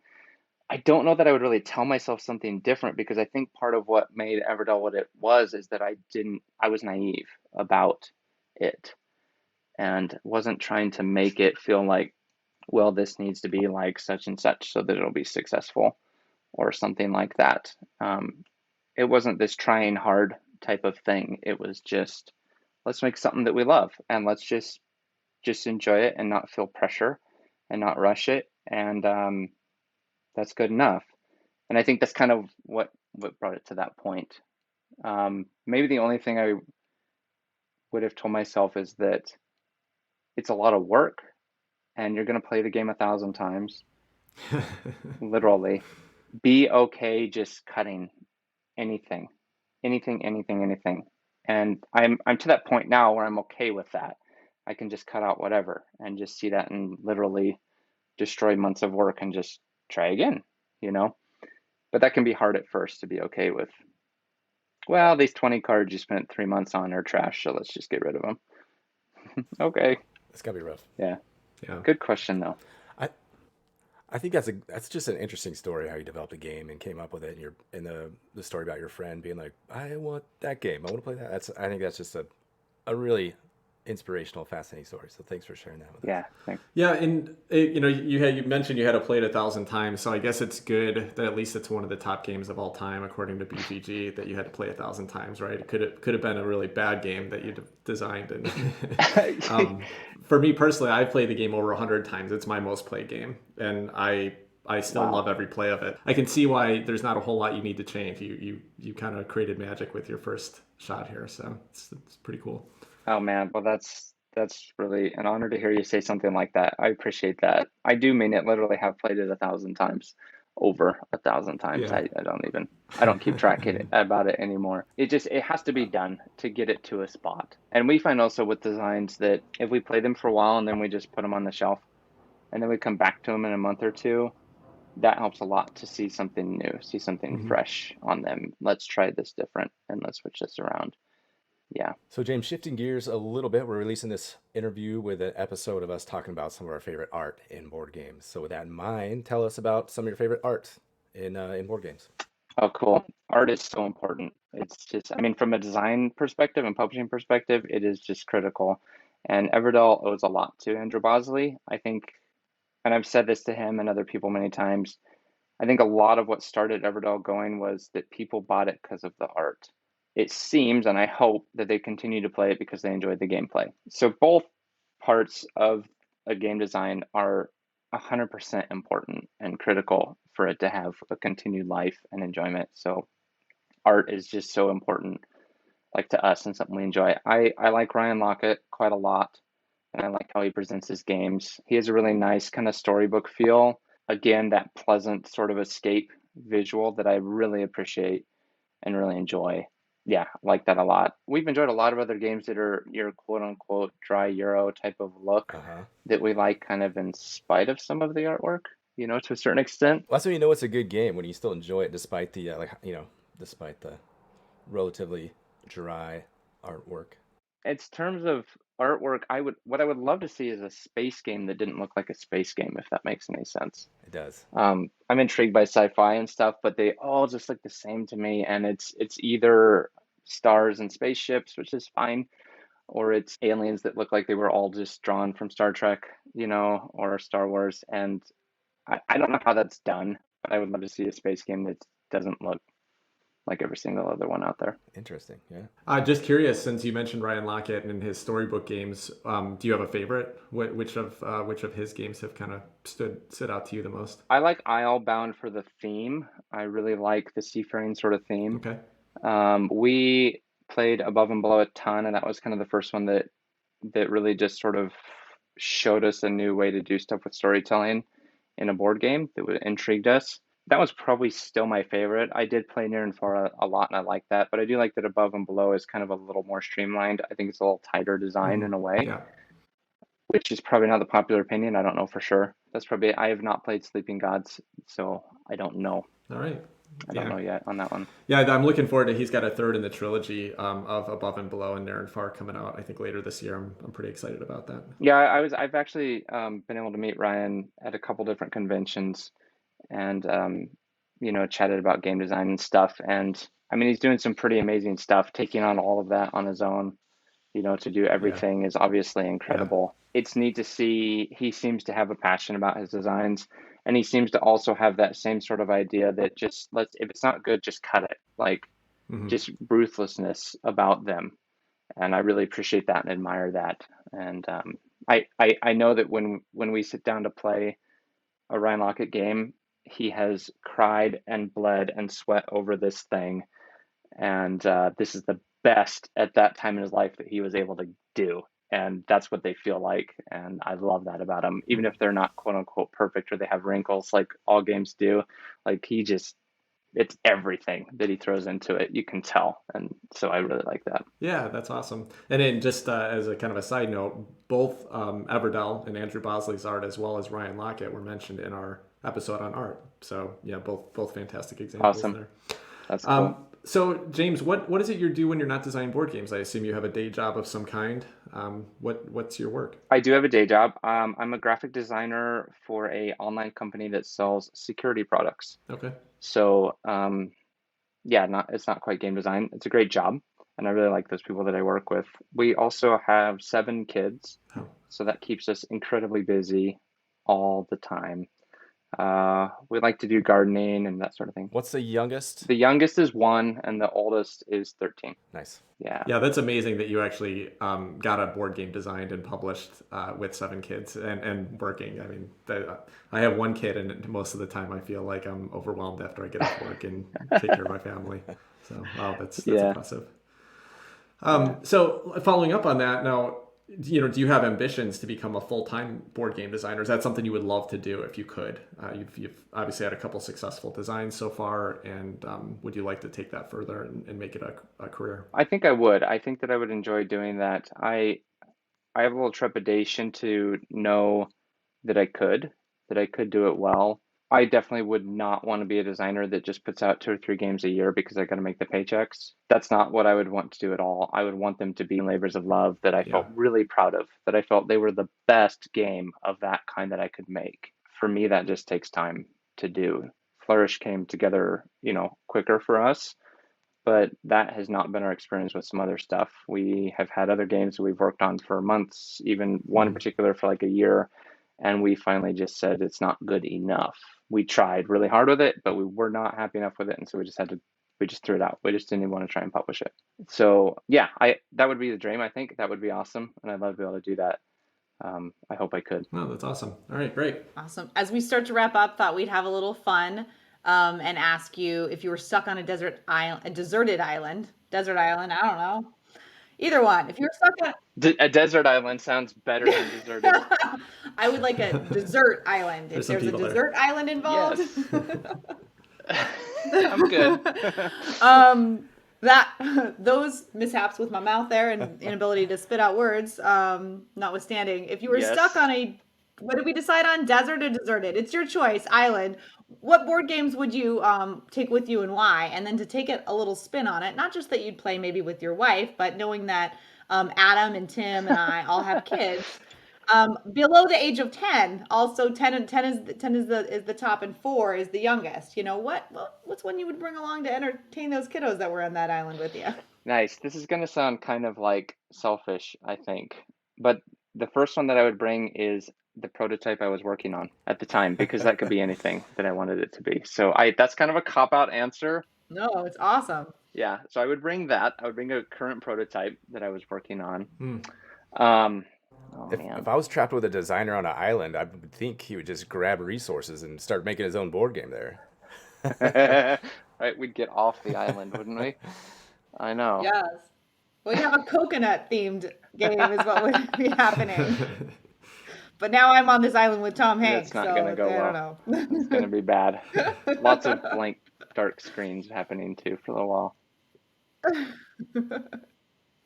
I don't know that I would really tell myself something different because I think part of what made Everdell what it was is that I was naive about it and wasn't trying to make it feel like, well, this needs to be like such and such so that it'll be successful or something like that. It wasn't this trying hard type of thing. It was just, let's make something that we love and let's just enjoy it and not feel pressure and not rush it. And that's good enough. And I think that's kind of what brought it to that point. Maybe the only thing I would have told myself is that it's a lot of work and you're going to play the game 1,000 times, literally. Be okay just cutting anything, anything. And I'm to that point now where I'm okay with that. I can just cut out whatever and just see that and literally destroy months of work and just try again, you know? But that can be hard at first to be okay with. Well, these 20 cards you spent 3 months on are trash, so let's just get rid of them. Okay. It's gotta be rough. Yeah. Yeah. Good question, though. I think that's just an interesting story how you developed a game and came up with it, and the story about your friend being like, I want that game, I want to play that. I think that's just a really inspirational, fascinating story. So thanks for sharing that with us. Yeah. Thanks. Yeah, and you mentioned you had to play it 1,000 times, so I guess it's good that at least it's one of the top games of all time according to BGG that you had to play 1,000 times, right? It could have been a really bad game that you designed, and for me personally, I've played the game over 100 times. It's my most played game, and I still love every play of it. I can see why there's not a whole lot you need to change. You kind of created magic with your first shot here, so it's pretty cool. Oh man, well that's really an honor to hear you say something like that. I appreciate that. I do mean it. Literally have played it 1,000 times, over 1,000 times. Yeah. I don't keep track about it anymore. It has to be done to get it to a spot. And we find also with designs that if we play them for a while and then we just put them on the shelf and then we come back to them in a month or two, that helps a lot to see something new, see something fresh on them. Let's try this different and let's switch this around. Yeah. So James, shifting gears a little bit, we're releasing this interview with an episode of us talking about some of our favorite art in board games. So with that in mind, tell us about some of your favorite art in board games. Oh, cool. Art is so important. It's just, I mean, from a design perspective and publishing perspective, it is just critical. And Everdell owes a lot to Andrew Bosley. I think, and I've said this to him and other people many times, I think a lot of what started Everdell going was that people bought it because of the art. it seems, and I hope that they continue to play it because they enjoyed the gameplay. So both parts of a game design are 100% important and critical for it to have a continued life and enjoyment. So art is just so important, like to us, and something we enjoy. I like Ryan Lockett quite a lot, and I like how he presents his games. He has a really nice kind of storybook feel. Again, that pleasant sort of escape visual that I really appreciate and really enjoy. Yeah, I like that a lot. We've enjoyed a lot of other games that are your quote unquote dry Euro type of look Uh-huh. that we like kind of in spite of some of the artwork, to a certain extent. Well, that's when you know it's a good game, when you still enjoy it despite the despite the relatively dry artwork. In terms of artwork, what I would love to see is a space game that didn't look like a space game, if that makes any sense. It does. I'm intrigued by sci-fi and stuff, but they all just look the same to me, and it's either stars and spaceships, which is fine, or it's aliens that look like they were all just drawn from Star Trek, or Star Wars. And I don't know how that's done, but I would love to see a space game that doesn't look like every single other one out there. Interesting. Yeah. Just curious, since you mentioned Ryan Lockett and his storybook games, do you have a favorite? Which of his games have kind of stood out to you the most? I like Islebound for the theme. I really like the seafaring sort of theme. Okay. We played Above and Below a ton, and that was kind of the first one that really just sort of showed us a new way to do stuff with storytelling in a board game that intrigued us. That was probably still my favorite. I did play Near and Far a lot, and I like that. But I do like that Above and Below is kind of a little more streamlined. I think it's a little tighter design in a way, Yeah. which is probably not the popular opinion. I don't know for sure. That's probably, I have not played Sleeping Gods, so I don't know. All right. I don't know yet on that one. Yeah, I'm looking forward to. He's got a third in the trilogy of Above and Below and Near and Far coming out, I think, later this year. I'm pretty excited about that. Yeah, I've actually been able to meet Ryan at a couple different conventions, and chatted about game design and stuff. And I mean, he's doing some pretty amazing stuff, taking on all of that on his own. To do everything is obviously incredible. It's neat to see. He seems to have a passion about his designs, and he seems to also have that same sort of idea that just if it's not good, just cut it. Like just ruthlessness about them. And I really appreciate that and admire that. And I know that when we sit down to play a Ryan Lockett game, he has cried and bled and sweat over this thing, and this is the best at that time in his life that he was able to do, and that's what they feel like. And I love that about him, even if they're not quote unquote perfect or they have wrinkles like all games do. Like it's everything that he throws into it, you can tell. And so I really like that. Yeah, that's awesome. And then just as a kind of a side note, both Everdell and Andrew Bosley's art, as well as Ryan Lockett, were mentioned in our episode on art. So yeah, both fantastic examples Awesome. there. That's cool. So James, what is it you do when you're not designing board games? I assume you have a day job of some kind. What's your work? I do have a day job. I'm a graphic designer for a online company that sells security products. Okay. So it's not quite game design. It's a great job, and I really like those people that I work with. We also have 7 kids, so that keeps us incredibly busy all the time. We like to do gardening and that sort of thing. What's the youngest? The youngest is 1, and the oldest is 13. Nice. Yeah. Yeah, that's amazing that you actually got a board game designed and published with 7 kids and working. I mean, I have 1 kid, and most of the time I feel like I'm overwhelmed after I get off work and take care of my family. So, wow, that's impressive. So, following up on that, now, do you have ambitions to become a full-time board game designer? Is that something you would love to do if you could? You've obviously had a couple successful designs so far, and would you like to take that further and make it a career? I think I would. I think that I would enjoy doing that. I have a little trepidation to know that I could do it well. I definitely would not want to be a designer that just puts out 2 or 3 games a year because I got to make the paychecks. That's not what I would want to do at all. I would want them to be labors of love that I felt really proud of, that I felt they were the best game of that kind that I could make. For me, that just takes time to do. Flourish came together, quicker for us, but that has not been our experience with some other stuff. We have had other games that we've worked on for months, even one in particular for like a year, and we finally just said it's not good enough. We tried really hard with it, but we were not happy enough with it, and so we just had to We just threw it out. We just didn't even want to try and publish it. So yeah, that would be the dream. I think that would be awesome, and I'd love to be able to do that. I hope I could. No, that's awesome. All right, great. Awesome. As we start to wrap up, thought we'd have a little fun and ask you if you were stuck on a desert island, a deserted island, desert island. I don't know, either one. If you were stuck on, A desert island sounds better than deserted. I would like a desert island. There's If some there's a people there. desert island involved, I'm good. that those mishaps with my mouth there and inability to spit out words, notwithstanding, if you were Yes. stuck on a, what did we decide on? Desert or deserted? It's your choice. Island. What board games would you take with you and why? And then to take it a little spin on it, not just that you'd play maybe with your wife, but knowing that Adam and Tim and I all have kids below the age of 10. Also, 10 and 10 is the top, and 4 is the youngest. You know what's one you would bring along to entertain those kiddos that were on that island with you? Nice. This is going to sound kind of like selfish, I think. But the first one that I would bring is the prototype I was working on at the time, because that could be anything that I wanted it to be. So that's kind of a cop-out answer. No, it's awesome. Yeah. So I would bring that. I would bring a current prototype that I was working on. Oh man. If I was trapped with a designer on an island, I would think he would just grab resources and start making his own board game there. Right, we'd get off the island, wouldn't we? I know. Yes. We'd have a coconut themed game is what would be happening. But now I'm on this island with Tom Hanks, It's not so gonna go I well. don't know. It's gonna be bad. Lots of blank, dark screens happening too for a little while.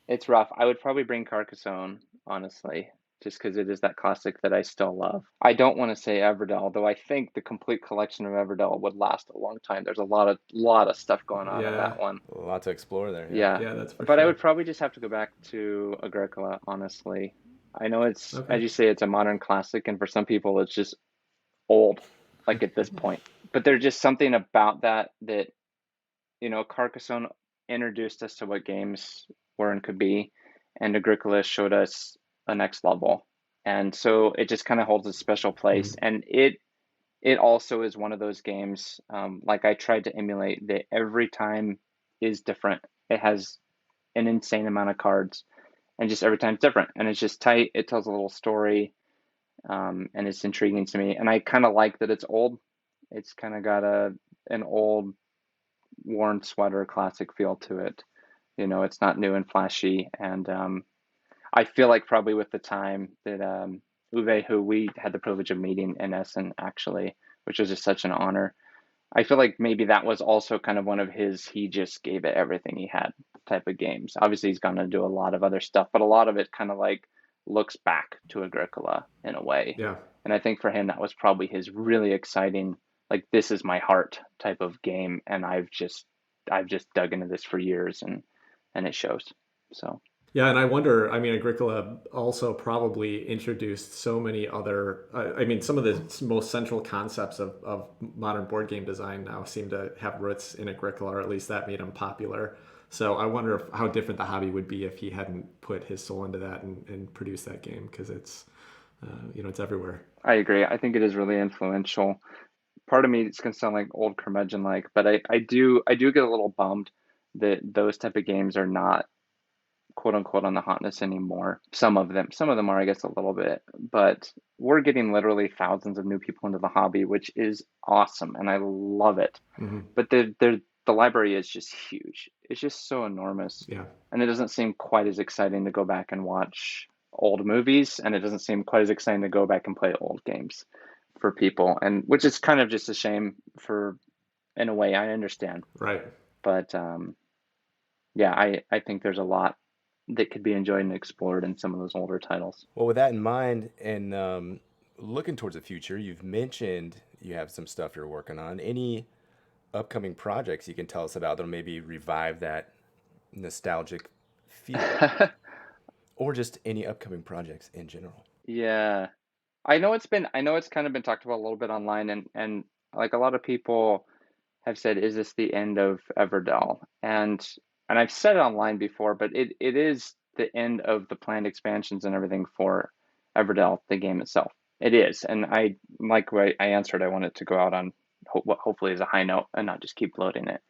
It's rough. I would probably bring Carcassonne, honestly, just because it is that classic that I still love. I don't want to say Everdell, though I think the complete collection of Everdell would last a long time. There's a lot of stuff going on in that one. A lot to explore there. Yeah. Yeah, that's for But I sure. would probably just have to go back to Agricola, honestly. I know it's, Okay. as you say, it's a modern classic, and for some people it's just old, like at this point. But there's just something about that, Carcassonne introduced us to what games were and could be, and Agricola showed us a next level. And so it just kind of holds a special place. And it also is one of those games, like I tried to emulate, that every time is different. It has an insane amount of cards, and just every time it's different. And it's just tight. It tells a little story, and it's intriguing to me. And I kind of like that it's old. It's kind of got an old worn sweater classic feel to it. It's not new and flashy. And I feel like probably with the time that Uwe, who we had the privilege of meeting in Essen, actually, which was just such an honor, I feel like maybe that was also kind of one of his, he just gave it everything he had type of games. Obviously, he's going to do a lot of other stuff, but a lot of it kind of like looks back to Agricola in a way. Yeah. And I think for him, that was probably his really exciting, like, this is my heart type of game. And I've just dug into this for years, and it shows. So. Yeah, and I wonder, Agricola also probably introduced so many other, some of the most central concepts of modern board game design now seem to have roots in Agricola, or at least that made him popular. So I wonder how different the hobby would be if he hadn't put his soul into that and produced that game, because it's, it's everywhere. I agree. I think it is really influential. Part of me, it's going to sound like old curmudgeon-like, but I do get a little bummed that those type of games are not, quote unquote, on the hotness anymore. Some of them are, I guess, a little bit, but we're getting literally thousands of new people into the hobby, which is awesome, and I love it. Mm-hmm. But the library is just huge. It's just so enormous. Yeah. And it doesn't seem quite as exciting to go back and watch old movies, and it doesn't seem quite as exciting to go back and play old games for people, and which is kind of just a shame in a way. I understand. Right. But yeah, I think there's a lot that could be enjoyed and explored in some of those older titles. Well, with that in mind, and looking towards the future, you've mentioned you have some stuff you're working on. Any upcoming projects you can tell us about that'll maybe revive that nostalgic feel, or just any upcoming projects in general? Yeah, I know it's kind of been talked about a little bit online, and like a lot of people have said, is this the end of Everdell? And I've said it online before, but it is the end of the planned expansions and everything for Everdell, the game itself. It is, and I like what I answered. I want it to go out on hopefully as a high note and not just keep loading it.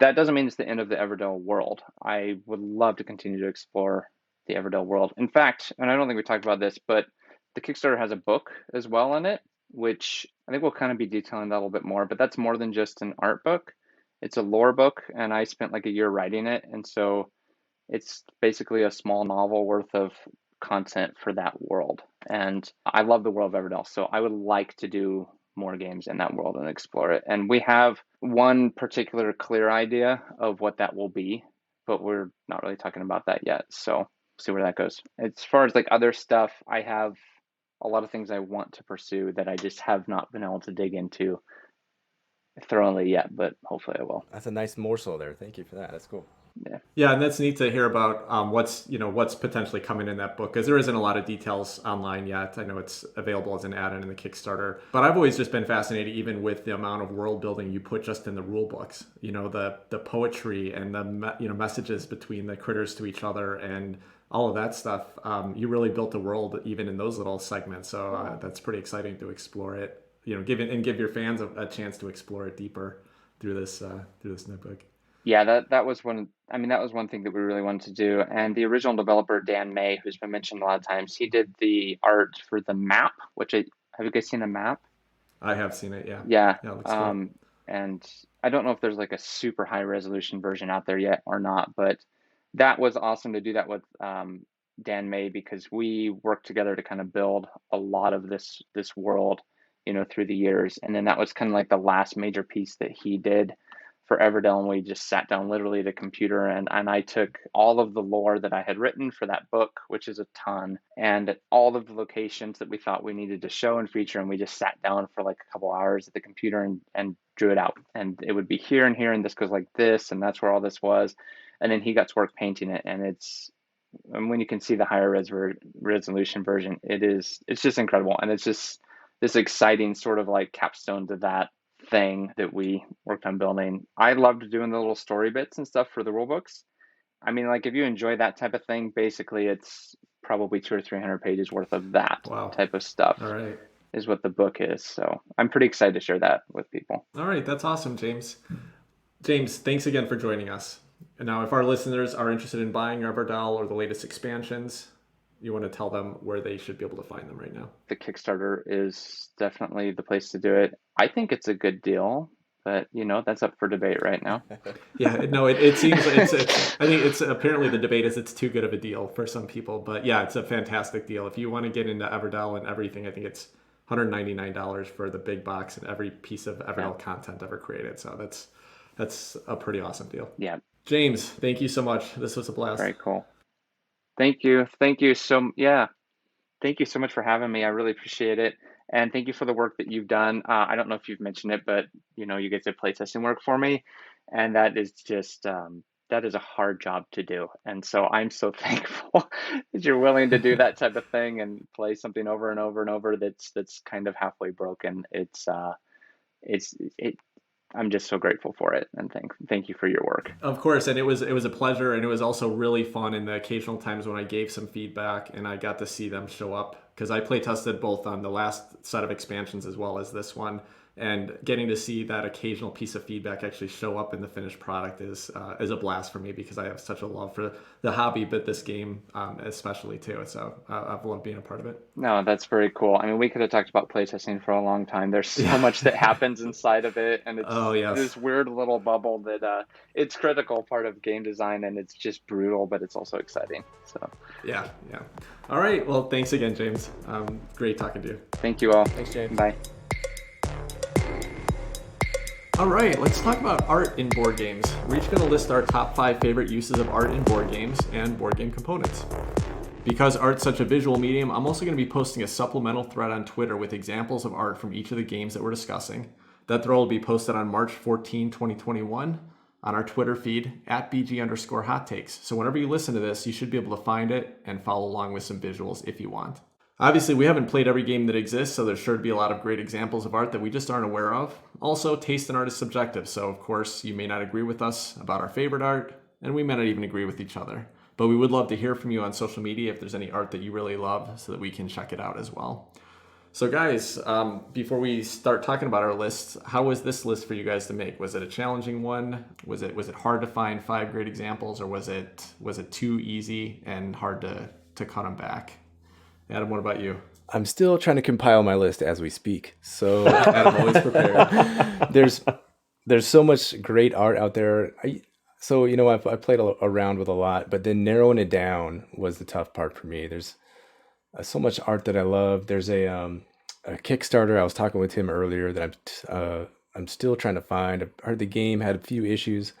that doesn't mean it's the end of the Everdell world. I would love to continue to explore the Everdell world. In fact, and I don't think we talked about this, but the Kickstarter has a book as well in it, which I think we'll kind of be detailing that a little bit more, but that's more than just an art book. It's a lore book, and I spent like a year writing it. And so it's basically a small novel worth of content for that world. And I love the world of Everdell, so I would like to do more games in that world and explore it. And we have one particular clear idea of what that will be, but we're not really talking about that yet. So see where that goes. As far as like other stuff, I have a lot of things I want to pursue that I just have not been able to dig into thoroughly yet, but hopefully I will. That's a nice morsel there. Thank you for that. That's cool. Yeah. Yeah, and that's neat to hear about what's potentially coming in that book, because there isn't a lot of details online yet. I know it's available as an add-in in the Kickstarter, but I've always just been fascinated even with the amount of world building you put just in the rule books. The poetry and the messages between the critters to each other and all of that stuff. You really built a world even in those little segments. So that's pretty exciting to explore it. Give your fans a chance to explore it deeper through this notebook. Yeah, that was one. I mean, that was one thing that we really wanted to do. And the original developer, Dan May, who's been mentioned a lot of times, he did the art for the map. Have you guys seen the map? I have seen it. Yeah. Yeah. Yeah, it looks cool. And I don't know if there's like a super high resolution version out there yet or not, but that was awesome to do that with Dan May, because we worked together to kind of build a lot of this world, through the years. And then that was kind of like the last major piece that he did for Everdell, and we just sat down literally at a computer and I took all of the lore that I had written for that book, which is a ton, and all of the locations that we thought we needed to show and feature, and we just sat down for like a couple hours at the computer and drew it out. And it would be here and here, and this goes like this, and that's where all this was. And then he got to work painting it, and when you can see the higher resolution version, it's just incredible. And it's just this exciting sort of like capstone to that thing that we worked on building. I loved doing the little story bits and stuff for the rule books. I mean, like if you enjoy that type of thing, basically it's probably 200 or 300 pages worth of that type of stuff. All right. Is what the book is. So I'm pretty excited to share that with people. All right, that's awesome, James. James, thanks again for joining us. And now, if our listeners are interested in buying Everdell or the latest expansions, you want to tell them where they should be able to find them right now? The Kickstarter is definitely the place to do it. I think it's a good deal, but that's up for debate right now. Yeah, no, it seems I think it's apparently the debate is it's too good of a deal for some people, but yeah, it's a fantastic deal. If you want to get into Everdell and everything, I think it's $199 for the big box and every piece of Everdell content ever created. So that's a pretty awesome deal. Yeah. James, thank you so much. This was a blast. Very cool. Thank you. Thank you so much for having me. I really appreciate it. And thank you for the work that you've done. I don't know if you've mentioned it, but you guys did playtesting work for me. And that is just, that is a hard job to do. And so I'm so thankful that you're willing to do that type of thing and play something over and over and over that's kind of halfway broken. I'm just so grateful for it, and thank you for your work. Of course, and it was a pleasure, and it was also really fun in the occasional times when I gave some feedback and I got to see them show up, because I play tested both on the last set of expansions as well as this one, and getting to see that occasional piece of feedback actually show up in the finished product is a blast for me, because I have such a love for the hobby, but this game especially too. So I've loved being a part of it. No, that's very cool. I mean, we could have talked about playtesting for a long time. There's so much that happens inside of it, and it's this weird little bubble that it's critical part of game design, and it's just brutal, but it's also exciting. So yeah. All right. Well, thanks again, James. Great talking to you. Thank you all. Thanks, James. Bye. All right, let's talk about art in board games. We're each going to list our top 5 favorite uses of art in board games and board game components. Because art's such a visual medium, I'm also going to be posting a supplemental thread on Twitter with examples of art from each of the games that we're discussing. That thread will be posted on March 14, 2021 on our Twitter feed at @BG_hot takes. So whenever you listen to this, you should be able to find it and follow along with some visuals if you want. Obviously, we haven't played every game that exists, so there's sure to be a lot of great examples of art that we just aren't aware of. Also, taste in art is subjective, so of course, you may not agree with us about our favorite art, and we may not even agree with each other. But we would love to hear from you on social media if there's any art that you really love, so that we can check it out as well. So, guys, before we start talking about our lists, how was this list for you guys to make? Was it a challenging one? Was it hard to find 5 great examples, or was it too easy and hard to cut them back? Adam, what about you? I'm still trying to compile my list as we speak. So Adam, always prepared. there's so much great art out there. I played around with a lot, but then narrowing it down was the tough part for me. There's so much art that I love. There's a Kickstarter. I was talking with him earlier that I'm still trying to find. I heard the game had a few issues,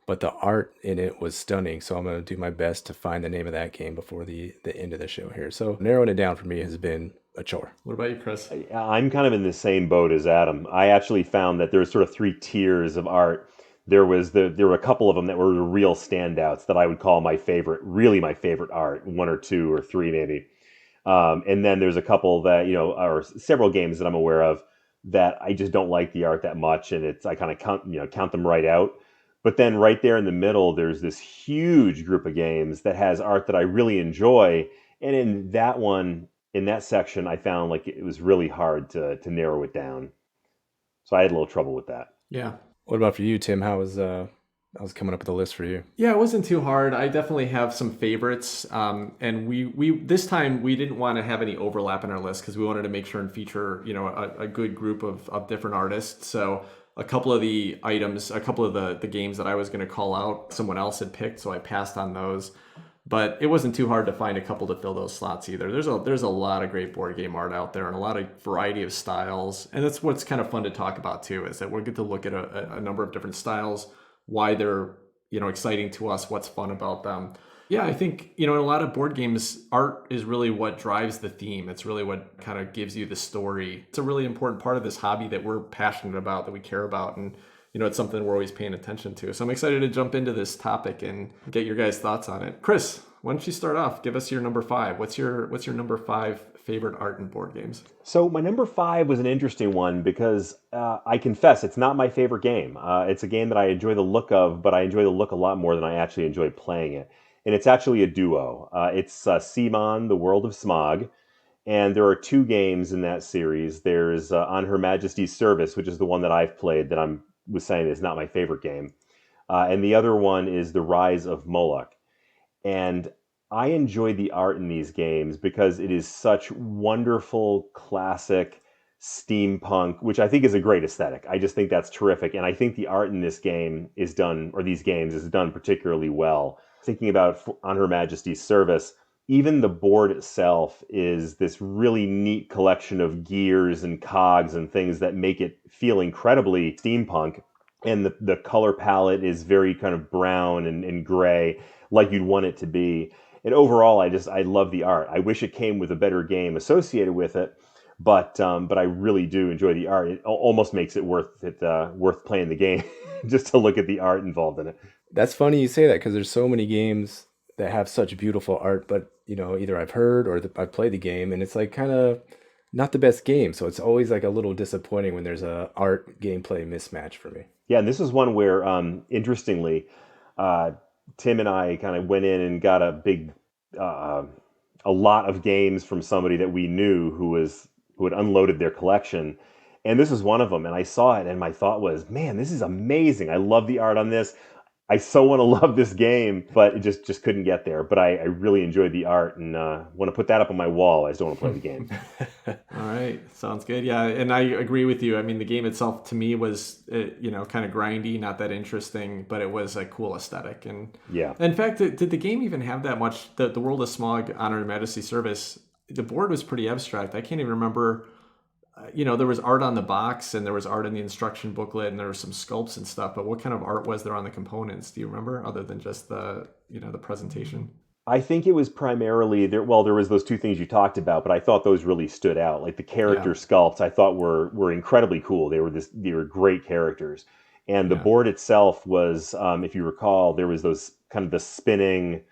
but the art in it was stunning. So I'm going to do my best to find the name of that game before the end of the show here. So narrowing it down for me has been a chore. What about you, Chris? I'm kind of in the same boat as Adam. I actually found that there were sort of 3 tiers of art. There were a couple of them that were real standouts that I would call my favorite, really my favorite art, 1 or 2 or 3 maybe. And then there's a couple that, or several games that I'm aware of that I just don't like the art that much, and I kind of count them right out. But then right there in the middle, there's this huge group of games that has art that I really enjoy. And in that section, I found like it was really hard to narrow it down. So I had a little trouble with that. Yeah. What about for you, Tim? How was coming up with a list for you? Yeah, it wasn't too hard. I definitely have some favorites, and we this time we didn't want to have any overlap in our list because we wanted to make sure and feature a good group of different artists. So a couple of the items, a couple of the games that I was going to call out, someone else had picked, so I passed on those. But it wasn't too hard to find a couple to fill those slots either. There's a lot of great board game art out there and a lot of variety of styles, and that's what's kind of fun to talk about too. Is that we get to look at a number of different styles, why they're exciting to us, what's fun about them. Yeah, I think in a lot of board games, art is really what drives the theme. It's really what kind of gives you the story. It's a really important part of this hobby that we're passionate about, that we care about, and it's something we're always paying attention to. So I'm excited to jump into this topic and get your guys' thoughts on it. Chris, why don't you start off? Give us your number 5. What's your number 5 favorite art in board games? So my number 5 was an interesting one because I confess it's not my favorite game. It's a game that I enjoy the look of, but I enjoy the look a lot more than I actually enjoy playing it. And it's actually a duo. It's Simon, the World of Smog. And there are 2 games in that series. There's On Her Majesty's Service, which is the one that I've played that I was saying is not my favorite game. And the other one is The Rise of Moloch. And I enjoy the art in these games because it is such wonderful, classic steampunk, which I think is a great aesthetic. I just think that's terrific. And I think the art in this game is done, or these games is done particularly well. Thinking about On Her Majesty's Service, even the board itself is this really neat collection of gears and cogs and things that make it feel incredibly steampunk. And the color palette is very kind of brown and gray, like you'd want it to be. And overall, I love the art. I wish it came with a better game associated with it, but I really do enjoy the art. It almost makes it worth playing the game just to look at the art involved in it. That's funny you say that because there's so many games that have such beautiful art, but either I've heard or I've played the game, and it's like kind of not the best game. So it's always like a little disappointing when there's a art gameplay mismatch for me. Yeah, and this is one where, interestingly, Tim and I kind of went in and got a lot of games from somebody that we knew who had unloaded their collection, and this was one of them. And I saw it, and my thought was, man, this is amazing. I love the art on this. I so want to love this game, but it just couldn't get there. But I really enjoyed the art and want to put that up on my wall. I just don't want to play the game. All right, sounds good. Yeah, and I agree with you. I mean, the game itself to me was kind of grindy, not that interesting, but it was a cool aesthetic. And yeah, in fact, did the game even have that much? The World of Smog, On Her Majesty's Service, the board was pretty abstract. I can't even remember. There was art on the box and there was art in the instruction booklet and there were some sculpts and stuff, but what kind of art was there on the components? Do you remember, other than just the presentation? I think it was primarily there. Well, there was those 2 things you talked about, but I thought those really stood out. Like the character sculpts, I thought were incredibly cool. They were great characters, and the board itself was, if you recall, there was those kind of the spinning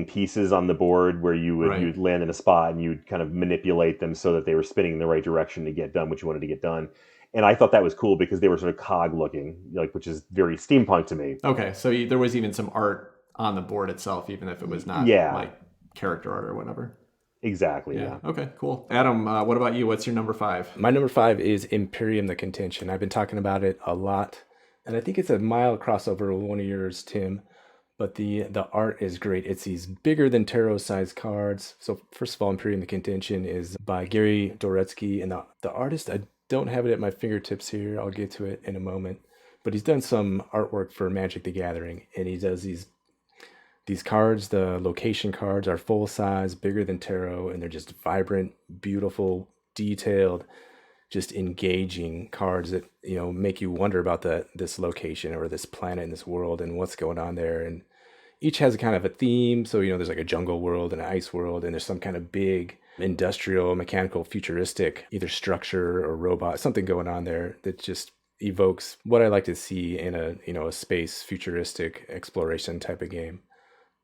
pieces on the board where you'd land in a spot and you'd kind of manipulate them so that they were spinning in the right direction to get done what you wanted to get done. And I thought that was cool because they were sort of cog looking, which is very steampunk to me. Okay, so there was even some art on the board itself, even if it was not like character art or whatever. Exactly, Yeah. yeah. Okay, cool. Adam, what about you? What's your number 5? My number 5 is Imperium the Contention. I've been talking about it a lot, and I think it's a mild crossover with one of yours, Tim. But the art is great. It's these bigger than tarot sized cards. So first of all, Imperium the Contention is by Gary Doretsky, and the artist, I don't have it at my fingertips here. I'll get to it in a moment. But he's done some artwork for Magic the Gathering, and he does these cards. The location cards are full size, bigger than tarot, and they're just vibrant, beautiful, detailed, just engaging cards that make you wonder about this location or this planet and this world and what's going on there. And each has a kind of a theme. So there's like a jungle world and an ice world, and there's some kind of big industrial, mechanical, futuristic either structure or robot, something going on there that just evokes what I like to see in a space futuristic exploration type of game.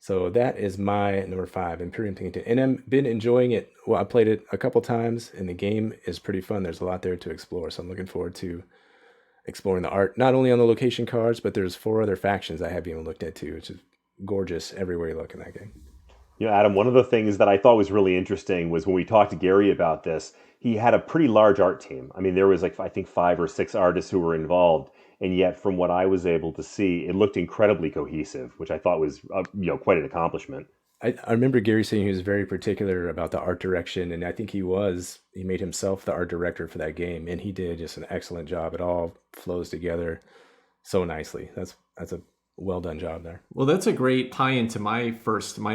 So that is my number 5, Imperium Tinkerton. And I've been enjoying it. Well, I played it a couple times, and the game is pretty fun. There's a lot there to explore. So I'm looking forward to exploring the art, not only on the location cards, but there's 4 other factions I haven't even looked at too, which is gorgeous everywhere you look in that game. Adam, one of the things that I thought was really interesting was when we talked to Gary about this, he had a pretty large art team. I mean, there was like, I think 5 or 6 artists who were involved. And yet, from what I was able to see, it looked incredibly cohesive, which I thought was, quite an accomplishment. I remember Gary saying he was very particular about the art direction, and I think he made himself the art director for that game, and he did just an excellent job. It all flows together so nicely. That's a well done job there. Well, that's a great tie into my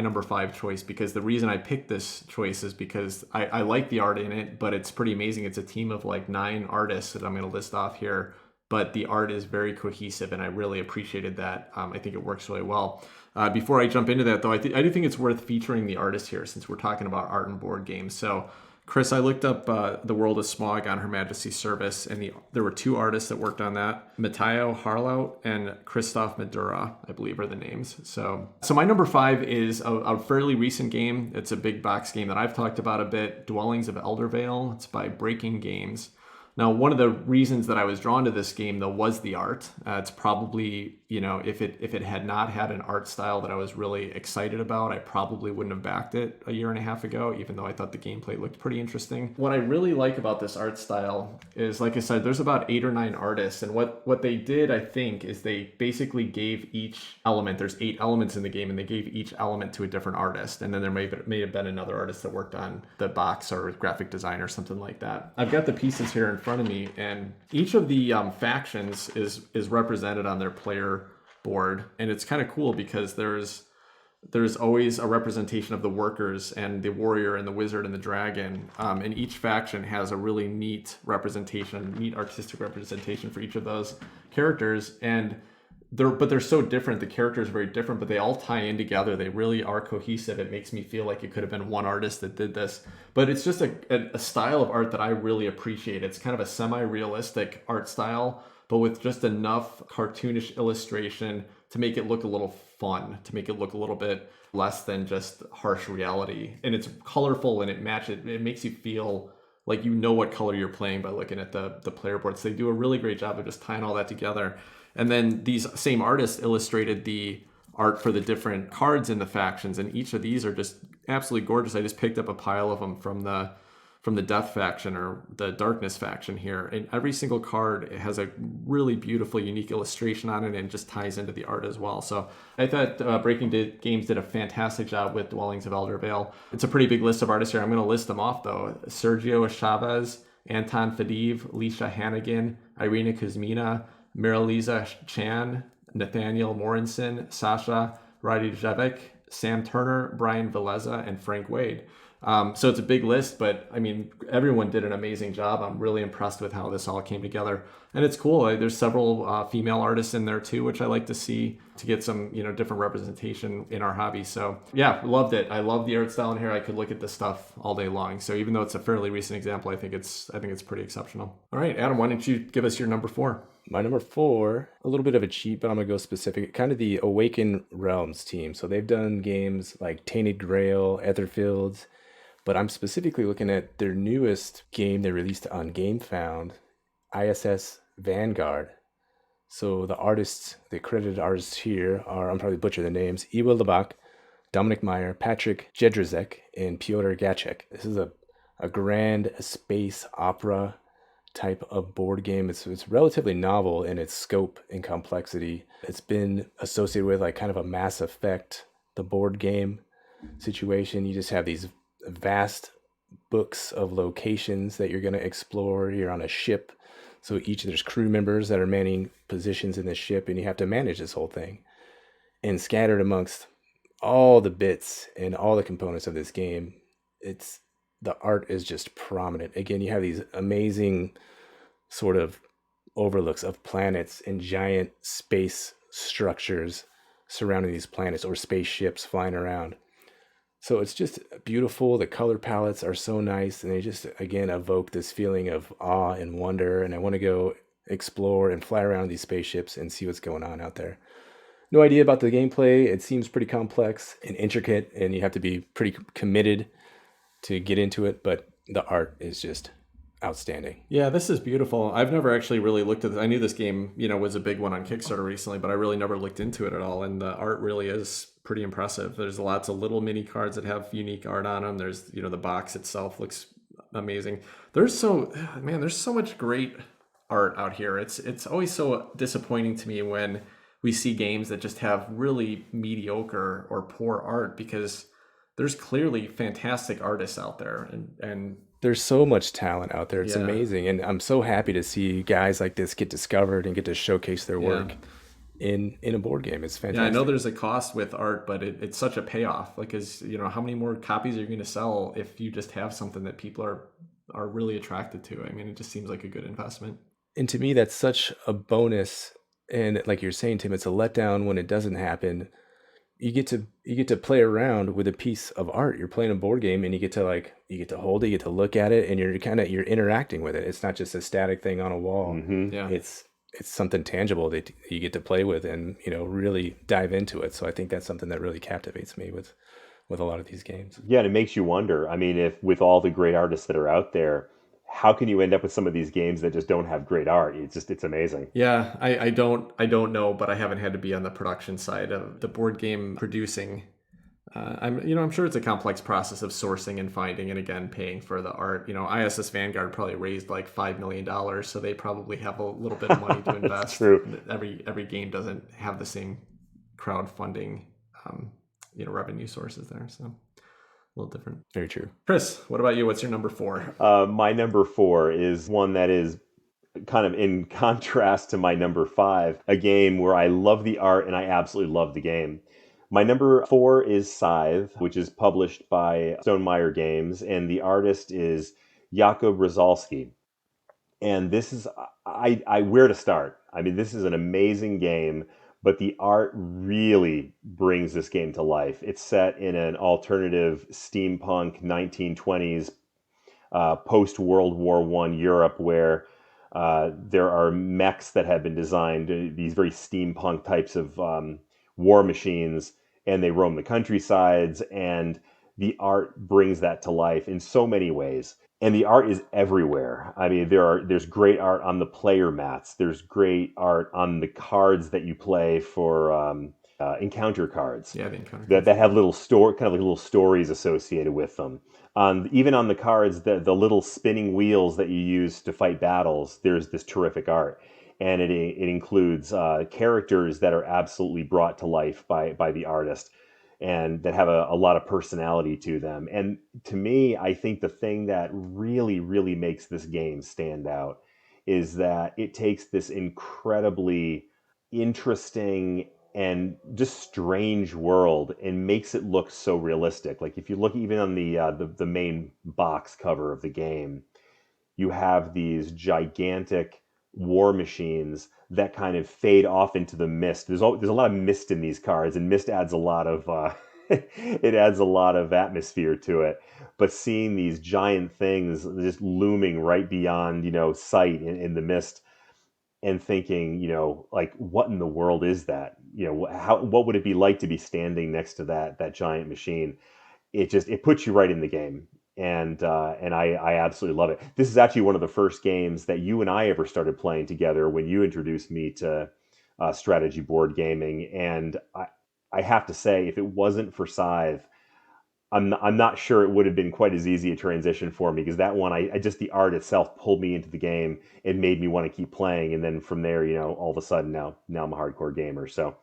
number 5 choice, because the reason I picked this choice is because I like the art in it, but it's pretty amazing. It's a team of like 9 artists that I'm going to list off here, but the art is very cohesive, and I really appreciated that. I think it works really well. Before I jump into that, though, I do think it's worth featuring the artist here, since we're talking about art and board games. So, Chris, I looked up The World of Smog on Her Majesty's Service, and there were 2 artists that worked on that. Matteo Harlout and Christoph Madura, I believe, are the names. So my number 5 is a fairly recent game. It's a big box game that I've talked about a bit, Dwellings of Eldervale. It's by Breaking Games. Now, one of the reasons that I was drawn to this game, though, was the art. It's probably, if it had not had an art style that I was really excited about, I probably wouldn't have backed it a year and a half ago, even though I thought the gameplay looked pretty interesting. What I really like about this art style is, like I said, there's about 8 or 9 artists, and what they did, I think, is they basically gave each element, there's 8 elements in the game, and they gave each element to a different artist, and then there may have been another artist that worked on the box or graphic design or something like that. I've got the pieces here in front of me, and each of the factions is represented on their player board, and it's kind of cool because there's always a representation of the workers and the warrior and the wizard and the dragon, and each faction has a really neat artistic representation for each of those characters, and they're so different. The characters are very different, but they all tie in together. They really are cohesive. It makes me feel like it could have been one artist that did this, but it's just a style of art that I really appreciate. It's kind of a semi-realistic art style, but with just enough cartoonish illustration to make it look a little fun, to make it look a little bit less than just harsh reality. And it's colorful, and it makes you feel like you know what color you're playing by looking at the player board. So they do a really great job of just tying all that together. And then these same artists illustrated the art for the different cards in the factions, and each of these are just absolutely gorgeous. I just picked up a pile of them from the Death faction or the Darkness faction here, and every single card has a really beautiful, unique illustration on it, and just ties into the art as well. So I thought Breaking Games did a fantastic job with Dwellings of Eldervale. It's a pretty big list of artists here. I'm going to list them off, though. Sergio Chavez, Anton Fadiv, Leisha Hannigan, Irina Kuzmina, Miraliza Chan, Nathaniel Morinson, Sasha Radijevic, Sam Turner, Brian Veleza, and Frank Wade. So it's a big list, but I mean, everyone did an amazing job. I'm really impressed with how this all came together, and it's cool. There's several female artists in there too, which I like to see, to get some different representation in our hobby. So yeah, loved it. I love the art style in here. I could look at this stuff all day long. So even though it's a fairly recent example, I think it's pretty exceptional. All right, Adam, why don't you give us your number 4? My number 4, a little bit of a cheat, but I'm going to go specific. Kind of the Awaken Realms team. So they've done games like Tainted Grail, Etherfields, but I'm specifically looking at their newest game they released on GameFound, ISS Vanguard. So the credited artists here are, I'm probably butcher the names, Iwa Labak, Dominic Meyer, Patrick Jedrzejek, and Pyotr Gacek. This is a grand space opera type of board game. It's relatively novel in its scope and complexity. It's been associated with like kind of a Mass Effect, the board game situation. You just have these vast books of locations that you're going to explore. You're on a ship, so there's crew members that are manning positions in the ship, and you have to manage this whole thing. And scattered amongst all the bits and all the components of this game, the art is just prominent. Again, you have these amazing sort of overlooks of planets and giant space structures surrounding these planets, or spaceships flying around. So it's just beautiful. The color palettes are so nice, and they just, again, evoke this feeling of awe and wonder. And I want to go explore and fly around these spaceships and see what's going on out there. No idea about the gameplay. It seems pretty complex and intricate, and you have to be pretty committed to get into it, but the art is just outstanding. Yeah, this is beautiful. I've never actually really looked at this. I knew this game, was a big one on Kickstarter recently, but I really never looked into it at all. And the art really is pretty impressive. There's lots of little mini cards that have unique art on them. There's, the box itself looks amazing. There's so much great art out here. It's always so disappointing to me when we see games that just have really mediocre or poor art, because there's clearly fantastic artists out there, and there's so much talent out there. It's Yeah. amazing. And I'm so happy to see guys like this get discovered and get to showcase their work in a board game. It's fantastic. Yeah, I know there's a cost with art, but it's such a payoff. Like, how many more copies are you going to sell if you just have something that people are really attracted to? I mean, it just seems like a good investment. And to me, that's such a bonus. And like you're saying, Tim, it's a letdown when it doesn't happen. You get to play around with a piece of art. You're playing a board game, and you get to hold it, you get to look at it, and you're interacting with it. It's not just a static thing on a wall. Mm-hmm. Yeah. It's something tangible that you get to play with and really dive into it. So I think that's something that really captivates me with a lot of these games. Yeah, and it makes you wonder. I mean, if with all the great artists that are out there, how can you end up with some of these games that just don't have great art? It's amazing. Yeah, I don't know, but I haven't had to be on the production side of the board game producing. I'm sure it's a complex process of sourcing and finding, and again, paying for the art. ISS Vanguard probably raised like $5 million, so they probably have a little bit of money to invest. That's true. Every game doesn't have the same crowdfunding, revenue sources there, so a little different. Very true. Chris, what about you? What's your number 4? My number 4 is one that is kind of in contrast to my number 5, a game where I love the art and I absolutely love the game. My number 4 is Scythe, which is published by Stonemaier Games, and the artist is Jakub Rozalski. And this is, where to start? I mean, this is an amazing game, but the art really brings this game to life. It's set in an alternative steampunk 1920s post-World War I Europe, where there are mechs that have been designed, these very steampunk types of war machines, and they roam the countrysides, and the art brings that to life in so many ways. And the art is everywhere. I mean, there's great art on the player mats. There's great art on the cards that you play for encounter cards. Yeah, the encounter that have little little stories associated with them. Even on the cards, the little spinning wheels that you use to fight battles, there's this terrific art. And it includes characters that are absolutely brought to life by the artist, and that have a lot of personality to them. And to me, I think the thing that really, really makes this game stand out is that it takes this incredibly interesting and just strange world and makes it look so realistic. Like if you look even on the main box cover of the game, you have these gigantic war machines that kind of fade off into the mist. There's a lot of mist in these cards, and mist adds a lot of it adds a lot of atmosphere to it. But seeing these giant things just looming right beyond sight in the mist, and thinking like, what in the world is that? What would it be like to be standing next to that giant machine? It puts you right in the game. And I absolutely love it. This is actually one of the first games that you and I ever started playing together when you introduced me to strategy board gaming. And I have to say, if it wasn't for Scythe, I'm not sure it would have been quite as easy a transition for me, because that one, I just, the art itself pulled me into the game and made me want to keep playing. And then from there, all of a sudden now I'm a hardcore gamer. So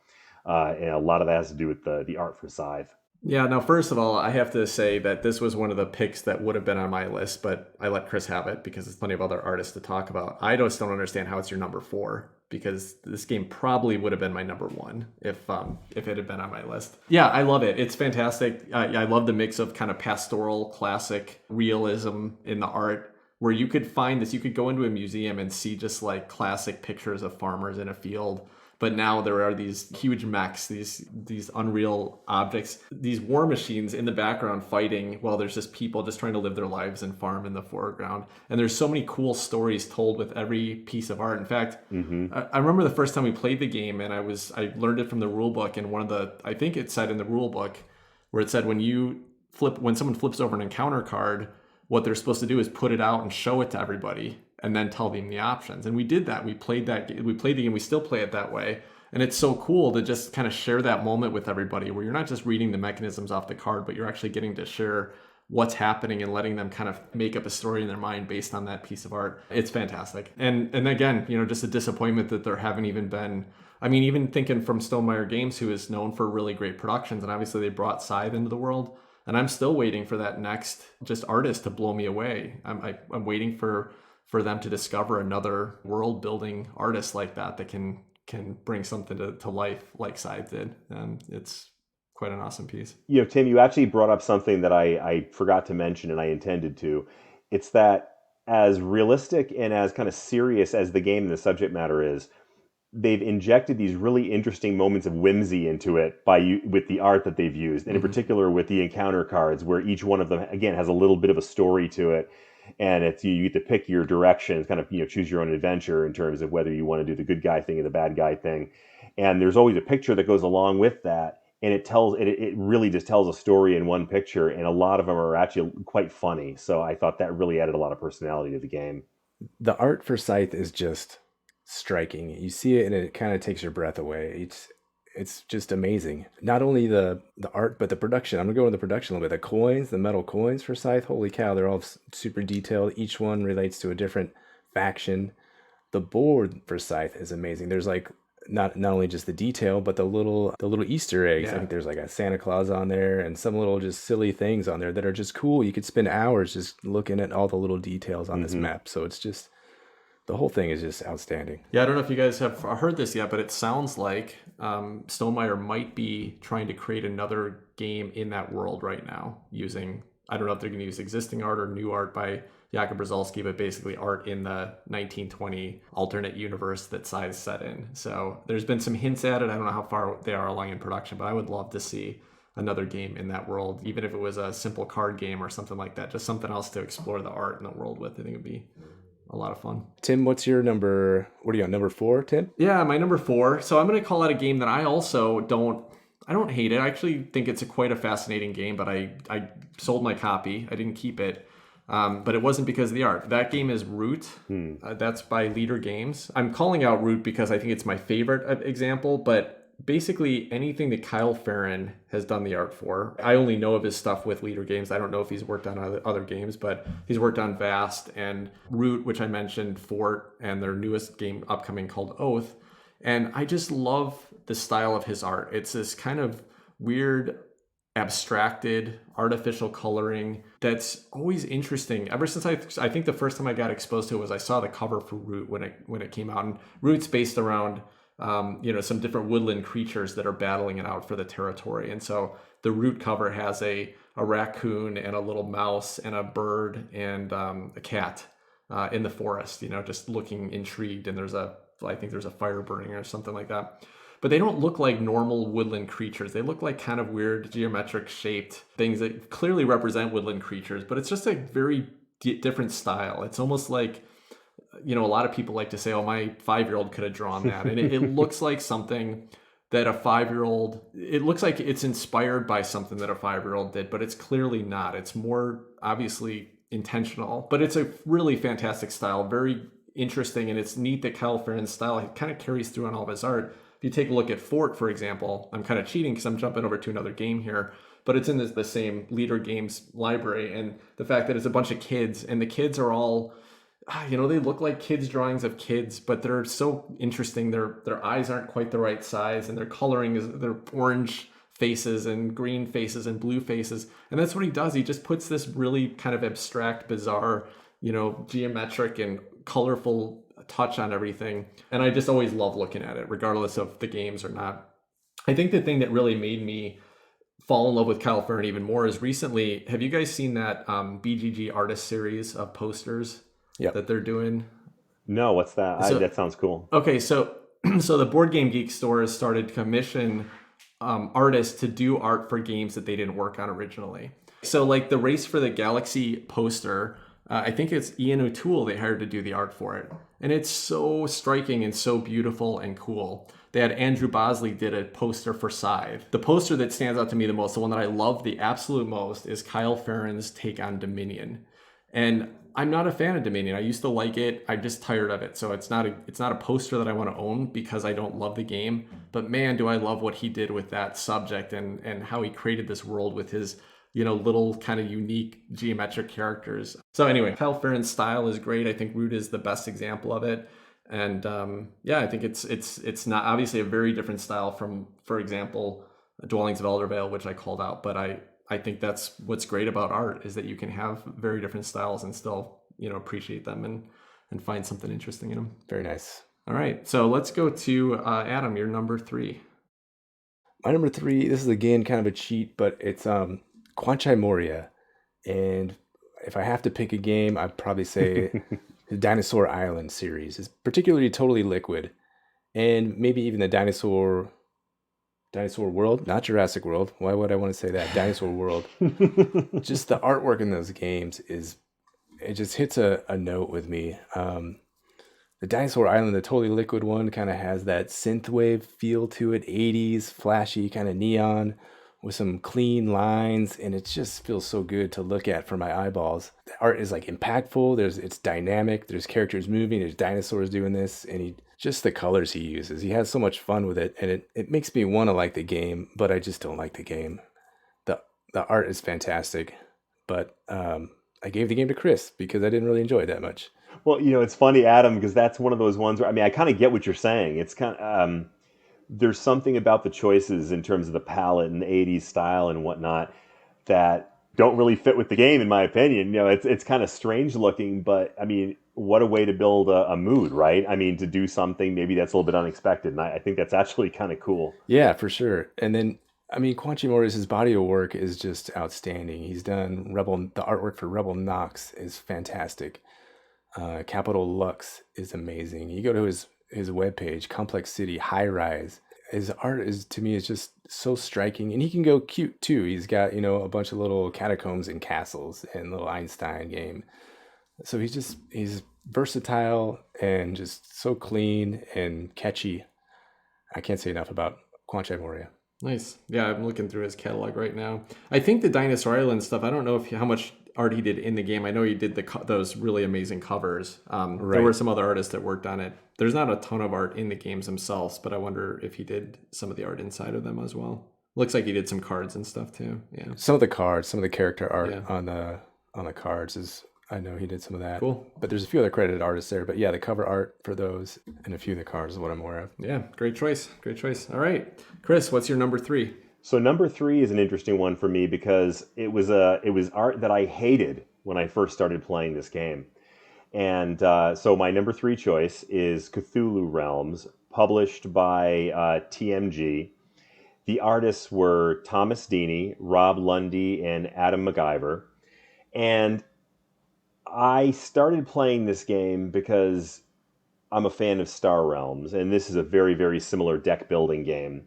and a lot of that has to do with the art for Scythe. Yeah, now, first of all, I have to say that this was one of the picks that would have been on my list, but I let Chris have it because there's plenty of other artists to talk about. I just don't understand how it's your number 4, because this game probably would have been my number 1 if it had been on my list. Yeah, I love it. It's fantastic. I love the mix of kind of pastoral, classic realism in the art, where you could find this. You could go into a museum and see just like classic pictures of farmers in a field. But now there are these huge mechs, these unreal objects, these war machines in the background fighting while there's just people just trying to live their lives and farm in the foreground. And there's so many cool stories told with every piece of art. In fact, I remember the first time we played the game, and I learned it from the rule book, and I think it said in the rule book where it said when someone flips over an encounter card, what they're supposed to do is put it out and show it to everybody, and then tell them the options. And we did that. We played the game. We still play it that way. And it's so cool to just kind of share that moment with everybody, where you're not just reading the mechanisms off the card, but you're actually getting to share what's happening and letting them kind of make up a story in their mind based on that piece of art. It's fantastic. And again, just a disappointment that there haven't even been, even thinking from Stonemaier Games, who is known for really great productions, and obviously they brought Scythe into the world. And I'm still waiting for that next just artist to blow me away. I'm waiting for them to discover another world building artist like that can bring something to life like Scythe did. And it's quite an awesome piece. Tim, you actually brought up something that I forgot to mention, and I intended to. It's that as realistic and as kind of serious as the game and the subject matter is, they've injected these really interesting moments of whimsy into it with the art that they've used, and in particular with the encounter cards, where each one of them again has a little bit of a story to it. And it's you get to pick your directions, kind of choose your own adventure in terms of whether you want to do the good guy thing or the bad guy thing. And there's always a picture that goes along with that, and it really just tells a story in one picture. And a lot of them are actually quite funny. So I thought that really added a lot of personality to the game. The art for Scythe is just striking. You see it and it kind of takes your breath away. It's just amazing. Not only the art, but the production. I'm going to go into the production a little bit. The coins, the metal coins for Scythe, holy cow, they're all super detailed. Each one relates to a different faction. The board for Scythe is amazing. There's like not only just the detail, but the little Easter eggs. Yeah. I think there's like a Santa Claus on there and some little just silly things on there that are just cool. You could spend hours just looking at all the little details on this map. So it's just, the whole thing is just outstanding. Yeah, I don't know if you guys have heard this yet, but it sounds like Stonemaier might be trying to create another game in that world right now using, I don't know if they're going to use existing art or new art by Jakub Brzezalski, but basically art in the 1920 alternate universe that Scythe's set in. So there's been some hints at it. I don't know how far they are along in production, but I would love to see another game in that world, even if it was a simple card game or something like that, just something else to explore the art in the world with. I think it would be a lot of fun. Tim, what's your number? What are you on, number 4, Tim? Yeah, my number 4. So I'm going to call out a game that I also don't hate it. I actually think it's quite a fascinating game, but I sold my copy. I didn't keep it. But it wasn't because of the art. That game is Root. That's by Leader Games. I'm calling out Root because I think it's my favorite example, but basically anything that Kyle Farron has done the art for. I only know of his stuff with Leader Games. I don't know if he's worked on other games, but he's worked on Vast and Root, which I mentioned, Fort, and their newest game upcoming called Oath. And I just love the style of his art. It's this kind of weird, abstracted, artificial coloring that's always interesting. Ever since I think the first time I got exposed to it was I saw the cover for Root when it came out. And Root's based around some different woodland creatures that are battling it out for the territory. And so the Root cover has a raccoon and a little mouse and a bird and a cat in the forest, just looking intrigued. And I think there's a fire burning or something like that. But they don't look like normal woodland creatures. They look like kind of weird geometric shaped things that clearly represent woodland creatures, but it's just a very different style. It's almost like, a lot of people like to say, oh, my 5-year-old could have drawn that. And it looks like something that a 5-year-old, it looks like it's inspired by something that a 5-year-old did, but it's clearly not. It's more obviously intentional, but it's a really fantastic style, very interesting. And it's neat that Kyle Farron's style kind of carries through on all of his art. if you take a look at Fort, for example, I'm kind of cheating because I'm jumping over to another game here, but it's in the same Leader Games library. And the fact that it's a bunch of kids, and the kids are all, they look like kids' drawings of kids, but they're so interesting. Their eyes aren't quite the right size, and their coloring is, they're orange faces and green faces and blue faces. And that's what he does. He just puts this really kind of abstract, bizarre, geometric and colorful touch on everything. And I just always love looking at it, regardless of the games or not. I think the thing that really made me fall in love with Kyle Ferrin even more is recently, have you guys seen that BGG artist series of posters that they're doing? No, what's that? That sounds cool. Okay, so the Board Game Geek store has started to commission artists to do art for games that they didn't work on originally. So like the Race for the Galaxy poster, I think it's Ian O'Toole they hired to do the art for it. And it's so striking and so beautiful and cool. They had Andrew Bosley did a poster for Scythe. The poster that stands out to me the most, the one that I love the absolute most, is Kyle Ferrin's take on Dominion. And I'm not a fan of Dominion. I used to like it. I'm just tired of it. So it's not a poster that I want to own because I don't love the game. But man, do I love what he did with that subject and how he created this world with his little kind of unique geometric characters. So anyway, Kyle Ferrin's style is great. I think Root is the best example of it. And I think it's not obviously a very different style from, for example, Dwellings of Eldervale, which I called out. But I think that's what's great about art, is that you can have very different styles and still, appreciate them and find something interesting in them. Very nice. All right. So let's go to Adam, your number 3. My number 3, this is again kind of a cheat, but it's Quanchai Moria. And if I have to pick a game, I'd probably say the Dinosaur Island series is particularly Totally Liquid, and maybe even the Dinosaur World, not Jurassic World. Why would I want to say that? Dinosaur World. Just the artwork in those games it just hits a note with me. The Dinosaur Island, the Totally Liquid one, kind of has that synthwave feel to it, 80s, flashy, kind of neon, with some clean lines, and it just feels so good to look at for my eyeballs. The art is like impactful, it's dynamic, there's characters moving, there's dinosaurs doing this, and just the colors he uses. He has so much fun with it, and it makes me want to like the game, but I just don't like the game. The art is fantastic, but I gave the game to Chris because I didn't really enjoy it that much. Well, it's funny, Adam, because that's one of those ones where, I kind of get what you're saying. It's kind of, there's something about the choices in terms of the palette and the 80s style and whatnot that don't really fit with the game, in my opinion. It's kind of strange looking, but what a way to build a mood, right? To do something maybe that's a little bit unexpected. And I think that's actually kind of cool. Yeah, for sure. And then, Quanchai Moria's body of work is just outstanding. He's done the artwork for Rebel Knox is fantastic. Capital Lux is amazing. You go to his webpage, Complex City, High Rise. His art is just so striking, and he can go cute too. He's got, a bunch of little catacombs and castles and little Einstein game. So he's versatile and just so clean and catchy. I can't say enough about Quanchai Moria. Nice. Yeah, I'm looking through his catalog right now. I think the Dinosaur Island stuff, I don't know how much art he did in the game. I know he did those really amazing covers. Right. There were some other artists that worked on it. There's not a ton of art in the games themselves, but I wonder if he did some of the art inside of them as well. Looks like he did some cards and stuff too. Yeah. Some of the character art on the cards is, I know he did some of that. Cool. But there's a few other credited artists there. But yeah, the cover art for those and a few of the cards is what I'm aware of. Yeah, great choice. Great choice. All right, Chris, what's your number 3? So number 3 is an interesting one for me because it was art that I hated when I first started playing this game. And so my number 3 choice is Cthulhu Realms, published by TMG. The artists were Thomas Deeney, Rob Lundy, and Adam MacGyver. And I started playing this game because I'm a fan of Star Realms, and this is a very, very similar deck building game.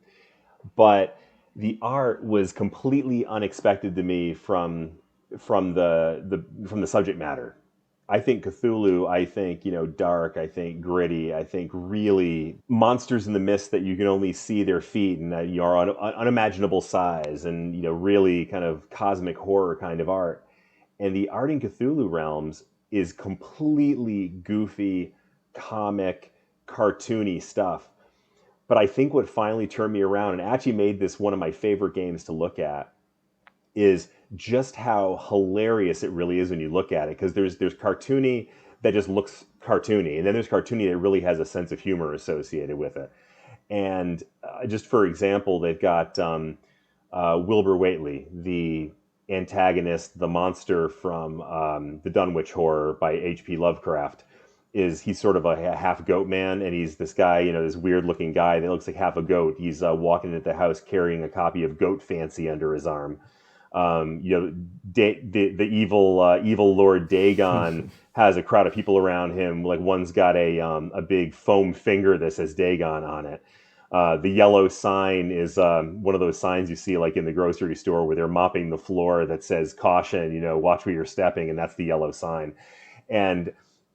But the art was completely unexpected to me from the subject matter. I think Cthulhu, I think, dark, I think gritty, I think really monsters in the mist that you can only see their feet and that are unimaginable size and, really kind of cosmic horror kind of art. And the art in Cthulhu Realms is completely goofy, comic, cartoony stuff. But I think what finally turned me around and actually made this one of my favorite games to look at is just how hilarious it really is when you look at it. Because there's cartoony that just looks cartoony, and then there's cartoony that really has a sense of humor associated with it. And just for example, they've got Wilbur Whateley, the antagonist, the monster from the Dunwich Horror by H.P. Lovecraft. He's sort of a half goat man, and he's this guy, this weird looking guy that looks like half a goat. He's walking into the house carrying a copy of Goat Fancy under his arm. The evil Lord Dagon has a crowd of people around him. Like one's got a big foam finger that says Dagon on it. The yellow sign is one of those signs you see like in the grocery store where they're mopping the floor that says caution, watch where you're stepping, and that's the yellow sign. And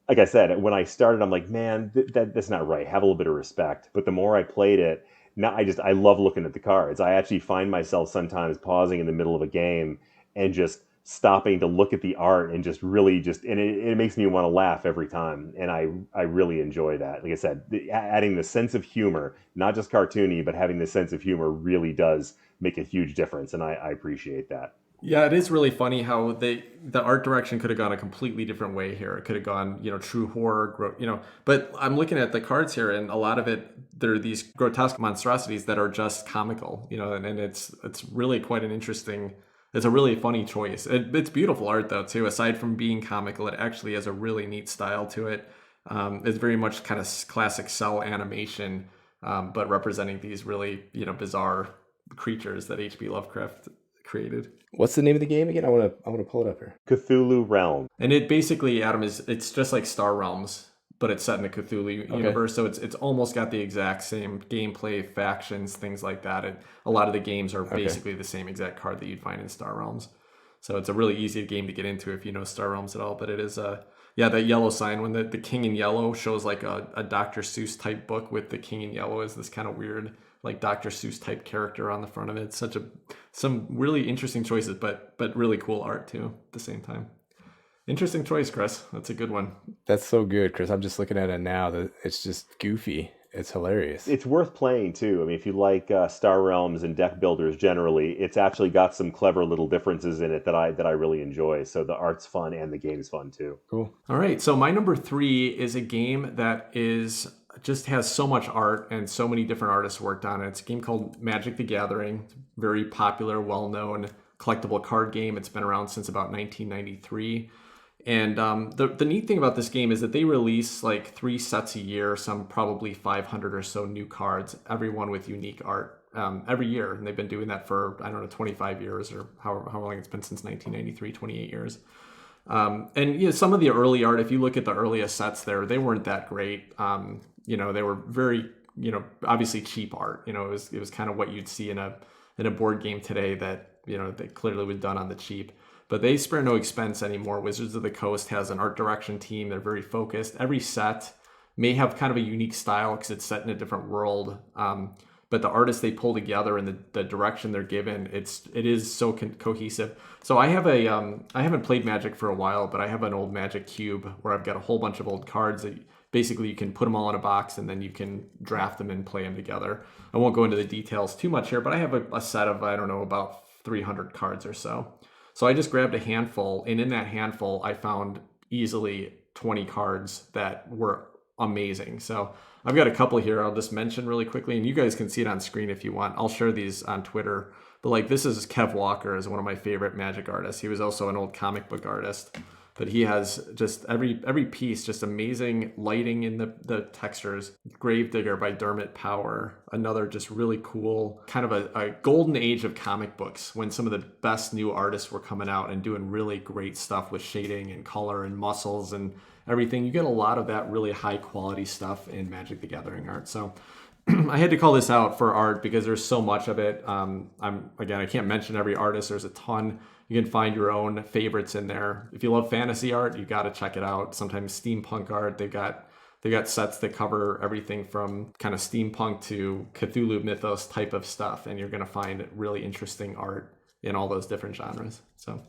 like I said, when I started, I'm like, man, that's not right. Have a little bit of respect. But the more I played it, now I love looking at the cards. I actually find myself sometimes pausing in the middle of a game and just stopping to look at the art and just really and it makes me want to laugh every time. And I really enjoy that. Like I said, adding the sense of humor, not just cartoony, but having the sense of humor really does make a huge difference. And I appreciate that. Yeah, it is really funny how the art direction could have gone a completely different way here. It could have gone, true horror, but I'm looking at the cards here, and a lot of it, there are these grotesque monstrosities that are just comical, and it's really quite an interesting, it's a really funny choice. It's beautiful art though too. Aside from being comical, it actually has a really neat style to it. It's very much kind of classic cell animation, but representing these really, bizarre creatures that H.P. Lovecraft created. What's the name of the game again? I want to pull it up here. Cthulhu Realm. And it basically, Adam, it's just like Star Realms, but it's set in the Cthulhu universe. So it's almost got the exact same gameplay, factions, things like that. A lot of the games are basically the same exact card that you'd find in Star Realms. So it's a really easy game to get into if you know Star Realms at all. But it is that yellow sign, when the king in yellow shows like a Dr. Seuss type book with the king in yellow as this kind of weird like Dr. Seuss type character on the front of it. It's some really interesting choices, but really cool art too at the same time. Interesting choice, Chris. That's a good one. That's so good, Chris. I'm just looking at it now. It's just goofy. It's hilarious. It's worth playing too. I mean, if you like Star Realms and deck builders generally, it's actually got some clever little differences in it that I really enjoy. So the art's fun and the game's fun too. Cool. All right. So my number 3 is a game that just has so much art and so many different artists worked on it. It's a game called Magic the Gathering. Very popular, well-known collectible card game. It's been around since about 1993. And the neat thing about this game is that they release like 3 sets a year, some probably 500 or so new cards, every one with unique art every year. And they've been doing that for, 25 years or how long it's been, since 1993, 28 years. And some of the early art, if you look at the earliest sets there, they weren't that great. They were very, obviously cheap art. It was kind of what you'd see in a board game today that, that clearly was done on the cheap. But they spare no expense anymore. Wizards of the Coast has an art direction team. They're very focused. Every set may have kind of a unique style because it's set in a different world. But the artists they pull together and the direction they're given, it is so cohesive. So I have I haven't played Magic for a while, but I have an old Magic cube where I've got a whole bunch of old cards that basically you can put them all in a box and then you can draft them and play them together. I won't go into the details too much here, but I have a set of, about 300 cards or so. So I just grabbed a handful, and in that handful, I found easily 20 cards that were amazing. So I've got a couple here I'll just mention really quickly, and you guys can see it on screen if you want. I'll share these on Twitter. But this is Kev Walker, is one of my favorite Magic artists. He was also an old comic book artist. But he has just every piece, just amazing lighting in the textures. Gravedigger by Dermot Power, another just really cool, kind of a golden age of comic books when some of the best new artists were coming out and doing really great stuff with shading and color and muscles and everything. You get a lot of that really high quality stuff in Magic the Gathering art. So I had to call this out for art because there's so much of it. I can't mention every artist. There's a ton. You can find your own favorites in there. If you love fantasy art, you got to check it out. Sometimes steampunk art. They've got sets that cover everything from kind of steampunk to Cthulhu mythos type of stuff, and you're going to find really interesting art in all those different genres. So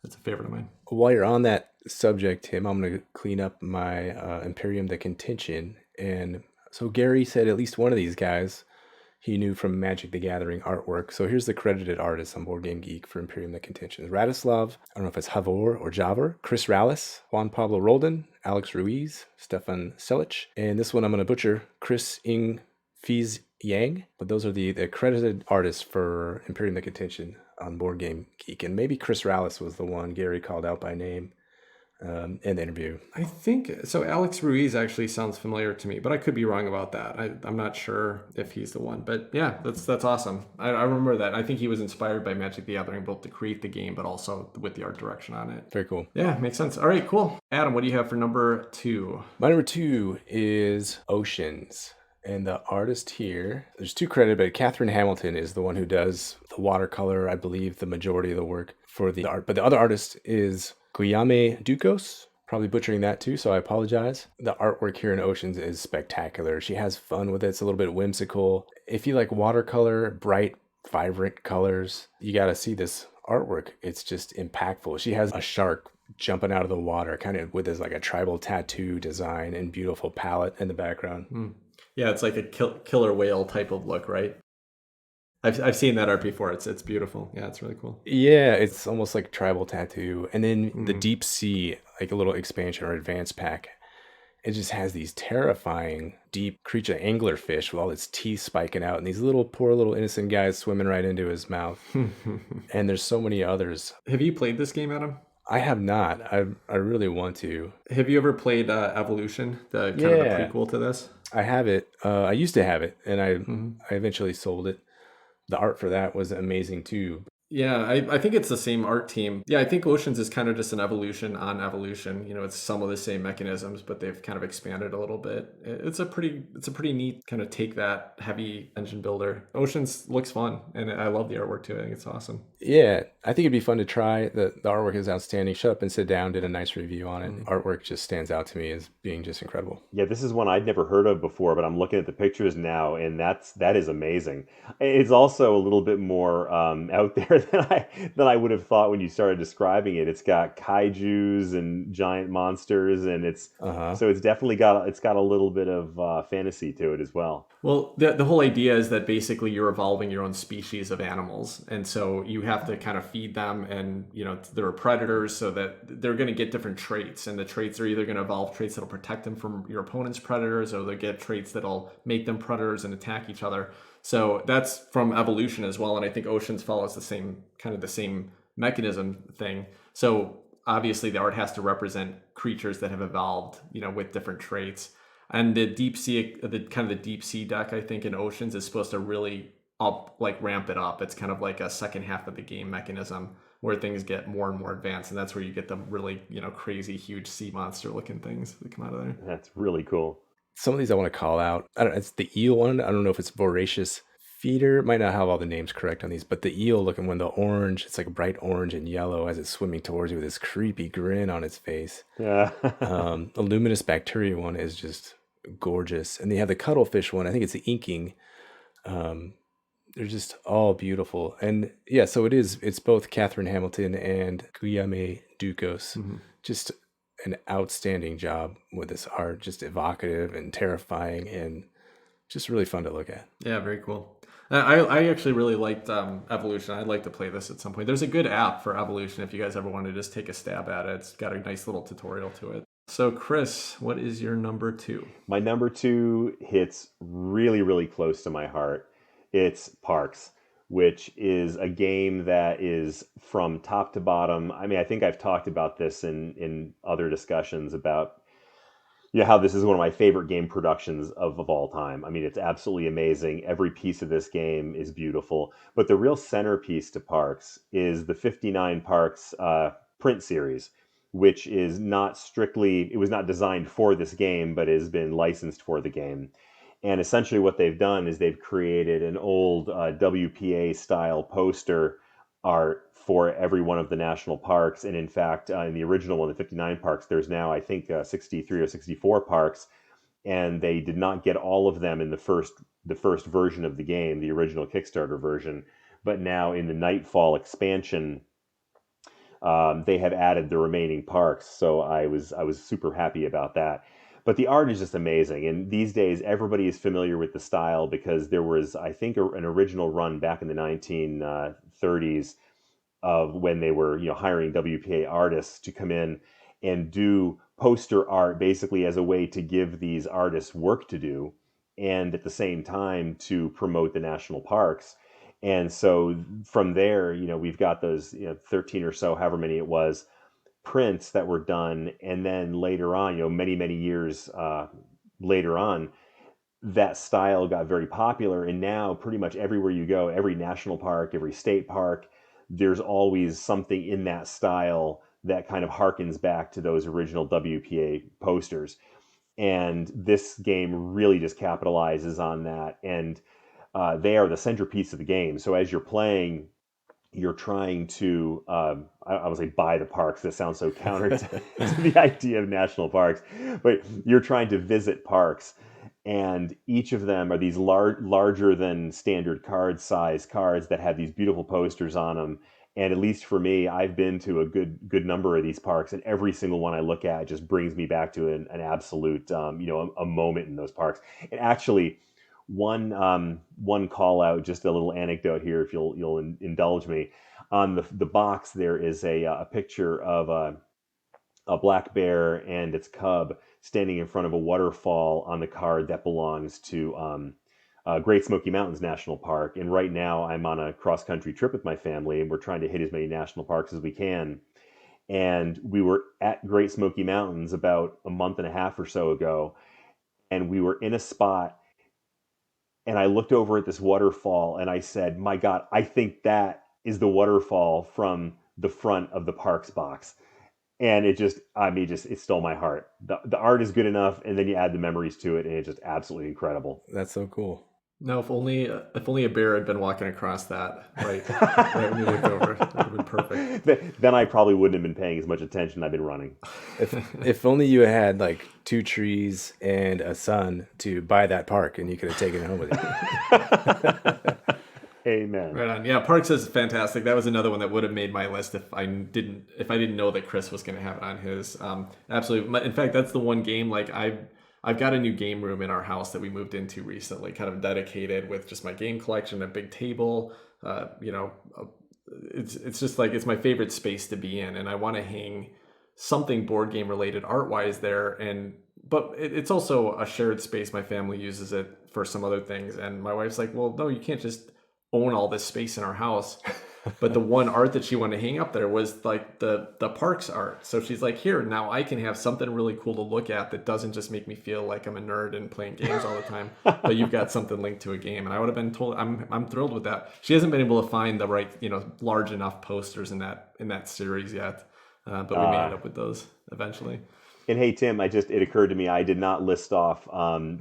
that's a favorite of mine. While you're on that subject, Tim, I'm going to clean up my Imperium the Contention. And so Gary said at least one of these guys he knew from Magic the Gathering artwork. So here's the credited artists on Board Game Geek for Imperium the Contentions. Radislav, I don't know if it's Havor or Javor, Chris Rallis, Juan Pablo Roldan, Alex Ruiz, Stefan Selic, and this one I'm going to butcher, Chris Ing Fiz Yang. But those are the credited artists for Imperium the Contention on Board Game Geek. And maybe Chris Rallis was the one Gary called out by name in the interview. I think so. Alex Ruiz actually sounds familiar to me, but I could be wrong about that. I'm not sure if he's the one, but yeah, that's awesome. I remember that. I think he was inspired by Magic the Gathering, both to create the game, but also with the art direction on it. Very cool. Yeah, makes sense. All right, cool. Adam, what do you have for number 2? My number 2 is Oceans. And the artist here, there's 2 credited, but Catherine Hamilton is the one who does the watercolor, I believe, the majority of the work for the art. But the other artist is Guillaume Ducos, probably butchering that too, so I apologize. The artwork here in Oceans is spectacular. She has fun with it. It's a little bit whimsical. If you like watercolor, bright, vibrant colors, you got to see this artwork. It's just impactful. She has a shark jumping out of the water, kind of with this like a tribal tattoo design and beautiful palette in the background. Yeah, it's like a killer whale type of look, right? I've seen that art before. It's beautiful. Yeah, it's really cool. Yeah, it's almost like tribal tattoo. And then the deep sea, like a little expansion or advanced pack, it just has these terrifying deep creature anglerfish with all its teeth spiking out and these little poor little innocent guys swimming right into his mouth. And there's so many others. Have you played this game, Adam? I have not. I really want to. Have you ever played Evolution, the kind of the prequel to this? I have it. I used to have it, and I eventually sold it. The art for that was amazing too. Yeah, I think it's the same art team. Yeah, I think Oceans is kind of just an evolution on evolution. You know, it's some of the same mechanisms, but they've kind of expanded a little bit. It's a pretty neat kind of take that heavy engine builder. Oceans looks fun, and I love the artwork too. I think it's awesome. Yeah, I think it'd be fun to try. The artwork is outstanding. Shut Up and Sit Down did a nice review on it. Artwork just stands out to me as being just incredible. Yeah, this is one I'd never heard of before, but I'm looking at the pictures now, and that is amazing. It's also a little bit more out there than I would have thought when you started describing it. It's got kaijus and giant monsters, and so it's definitely got a little bit of fantasy to it as well. Well, the whole idea is that basically you're evolving your own species of animals, and so you have to kind of feed them, and you know they're predators, so that they're going to get different traits, and the traits are either going to evolve traits that'll protect them from your opponent's predators, or they'll get traits that'll make them predators and attack each other. So that's from evolution as well, and I think Oceans follows the same mechanism thing. So obviously the art has to represent creatures that have evolved, you know, with different traits. And the deep sea, the deep sea deck, I think in Oceans is supposed to really ramp it up. It's kind of like a second half of the game mechanism where things get more and more advanced, and that's where you get the really, you know, crazy huge sea monster looking things that come out of there. That's really cool. Some of these I want to call out. It's the eel one. I don't know if it's Voracious Feeder. Might not have all the names correct on these, but the eel looking one, the orange, it's like a bright orange and yellow as it's swimming towards you with this creepy grin on its face. Yeah. The luminous bacteria one is just gorgeous. And they have the cuttlefish one. I think it's the inking. They're just all beautiful. And yeah, so it's both Catherine Hamilton and Guillaume Ducos. Just an outstanding job with this art, just evocative and terrifying and just really fun to look at. Yeah, very cool. I actually really liked Evolution. I'd like to play this at some point. There's a good app for Evolution if you guys ever want to just take a stab at it. It's got a nice little tutorial to it. So Chris, what is your number 2? My number 2 hits really, really close to my heart. It's Parks, which is a game that is from top to bottom. I mean, I think I've talked about this in other discussions about how this is one of my favorite game productions of all time. I mean, it's absolutely amazing. Every piece of this game is beautiful. But the real centerpiece to Parks is the 59 Parks print series, which is it was not designed for this game, but has been licensed for the game. And essentially what they've done is they've created an old WPA style poster art for every one of the national parks. And in fact, in the original one, the 59 parks, there's now, I think, 63 or 64 parks. And they did not get all of them in the first version of the game, the original Kickstarter version. But now in the Nightfall expansion, they have added the remaining parks. So I was super happy about that. But the art is just amazing. And these days, everybody is familiar with the style because there was, I think, an original run back in the 1930s of when they were, hiring WPA artists to come in and do poster art basically as a way to give these artists work to do and at the same time to promote the national parks. And so from there, we've got those, 13 or so, however many it was, prints that were done. And then later on, many, many years later on, that style got very popular. And now pretty much everywhere you go, every national park, every state park, there's always something in that style that kind of harkens back to those original WPA posters. And this game really just capitalizes on that. And they are the centerpiece of the game. So as you're playing, you're trying to, I would say buy the parks. That sounds so counter to the idea of national parks, but you're trying to visit parks. And each of them are these larger than standard card size cards that have these beautiful posters on them. And at least for me, I've been to a good number of these parks, and every single one I look at just brings me back to an absolute, a moment in those parks. And actually, one call out, just a little anecdote here, if you'll indulge me. On the box, there is a picture of a black bear and its cub standing in front of a waterfall on the card that belongs to Great Smoky Mountains National Park. And right now, I'm on a cross country trip with my family, and we're trying to hit as many national parks as we can. And we were at Great Smoky Mountains about a month and a half or so ago, and we were in a spot. And I looked over at this waterfall and I said, my God, I think that is the waterfall from the front of the parks box. And it stole my heart. The art is good enough, and then you add the memories to it, and it's just absolutely incredible. That's so cool. No, if only a bear had been walking across that right when you looked over, that would have been perfect. Then I probably wouldn't have been paying as much attention. I've been running. If only you had like 2 trees and a sun to buy that park, and you could have taken it home with you. Amen. Right on. Yeah, Parks is fantastic. That was another one that would have made my list if I didn't know that Chris was going to have it on his. Absolutely. In fact, that's the one game I've got a new game room in our house that we moved into recently, kind of dedicated with just my game collection, a big table. It's just like it's my favorite space to be in, and I want to hang something board game related art wise there. But it's also a shared space. My family uses it for some other things, and my wife's like, "Well, no, you can't just own all this space in our house." But the one art that she wanted to hang up there was like the parks art. So she's like, here, now I can have something really cool to look at that doesn't just make me feel like I'm a nerd and playing games all the time, but you've got something linked to a game. And I would have been told, I'm thrilled with that. She hasn't been able to find the right, large enough posters in that series yet. But we may end up with those eventually. And hey, Tim, it occurred to me, I did not list off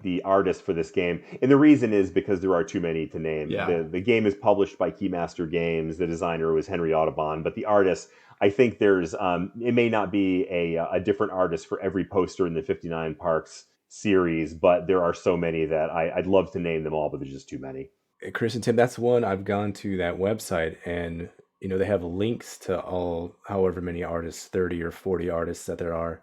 the artist for this game. And the reason is because there are too many to name. Yeah. The game is published by Keymaster Games. The designer was Henry Audubon. But the artist, I think there's, it may not be a different artist for every poster in the 59 Parks series, but there are so many that I'd love to name them all, but there's just too many. Chris and Tim, that's one I've gone to that website, and they have links to all however many artists, 30 or 40 artists that there are.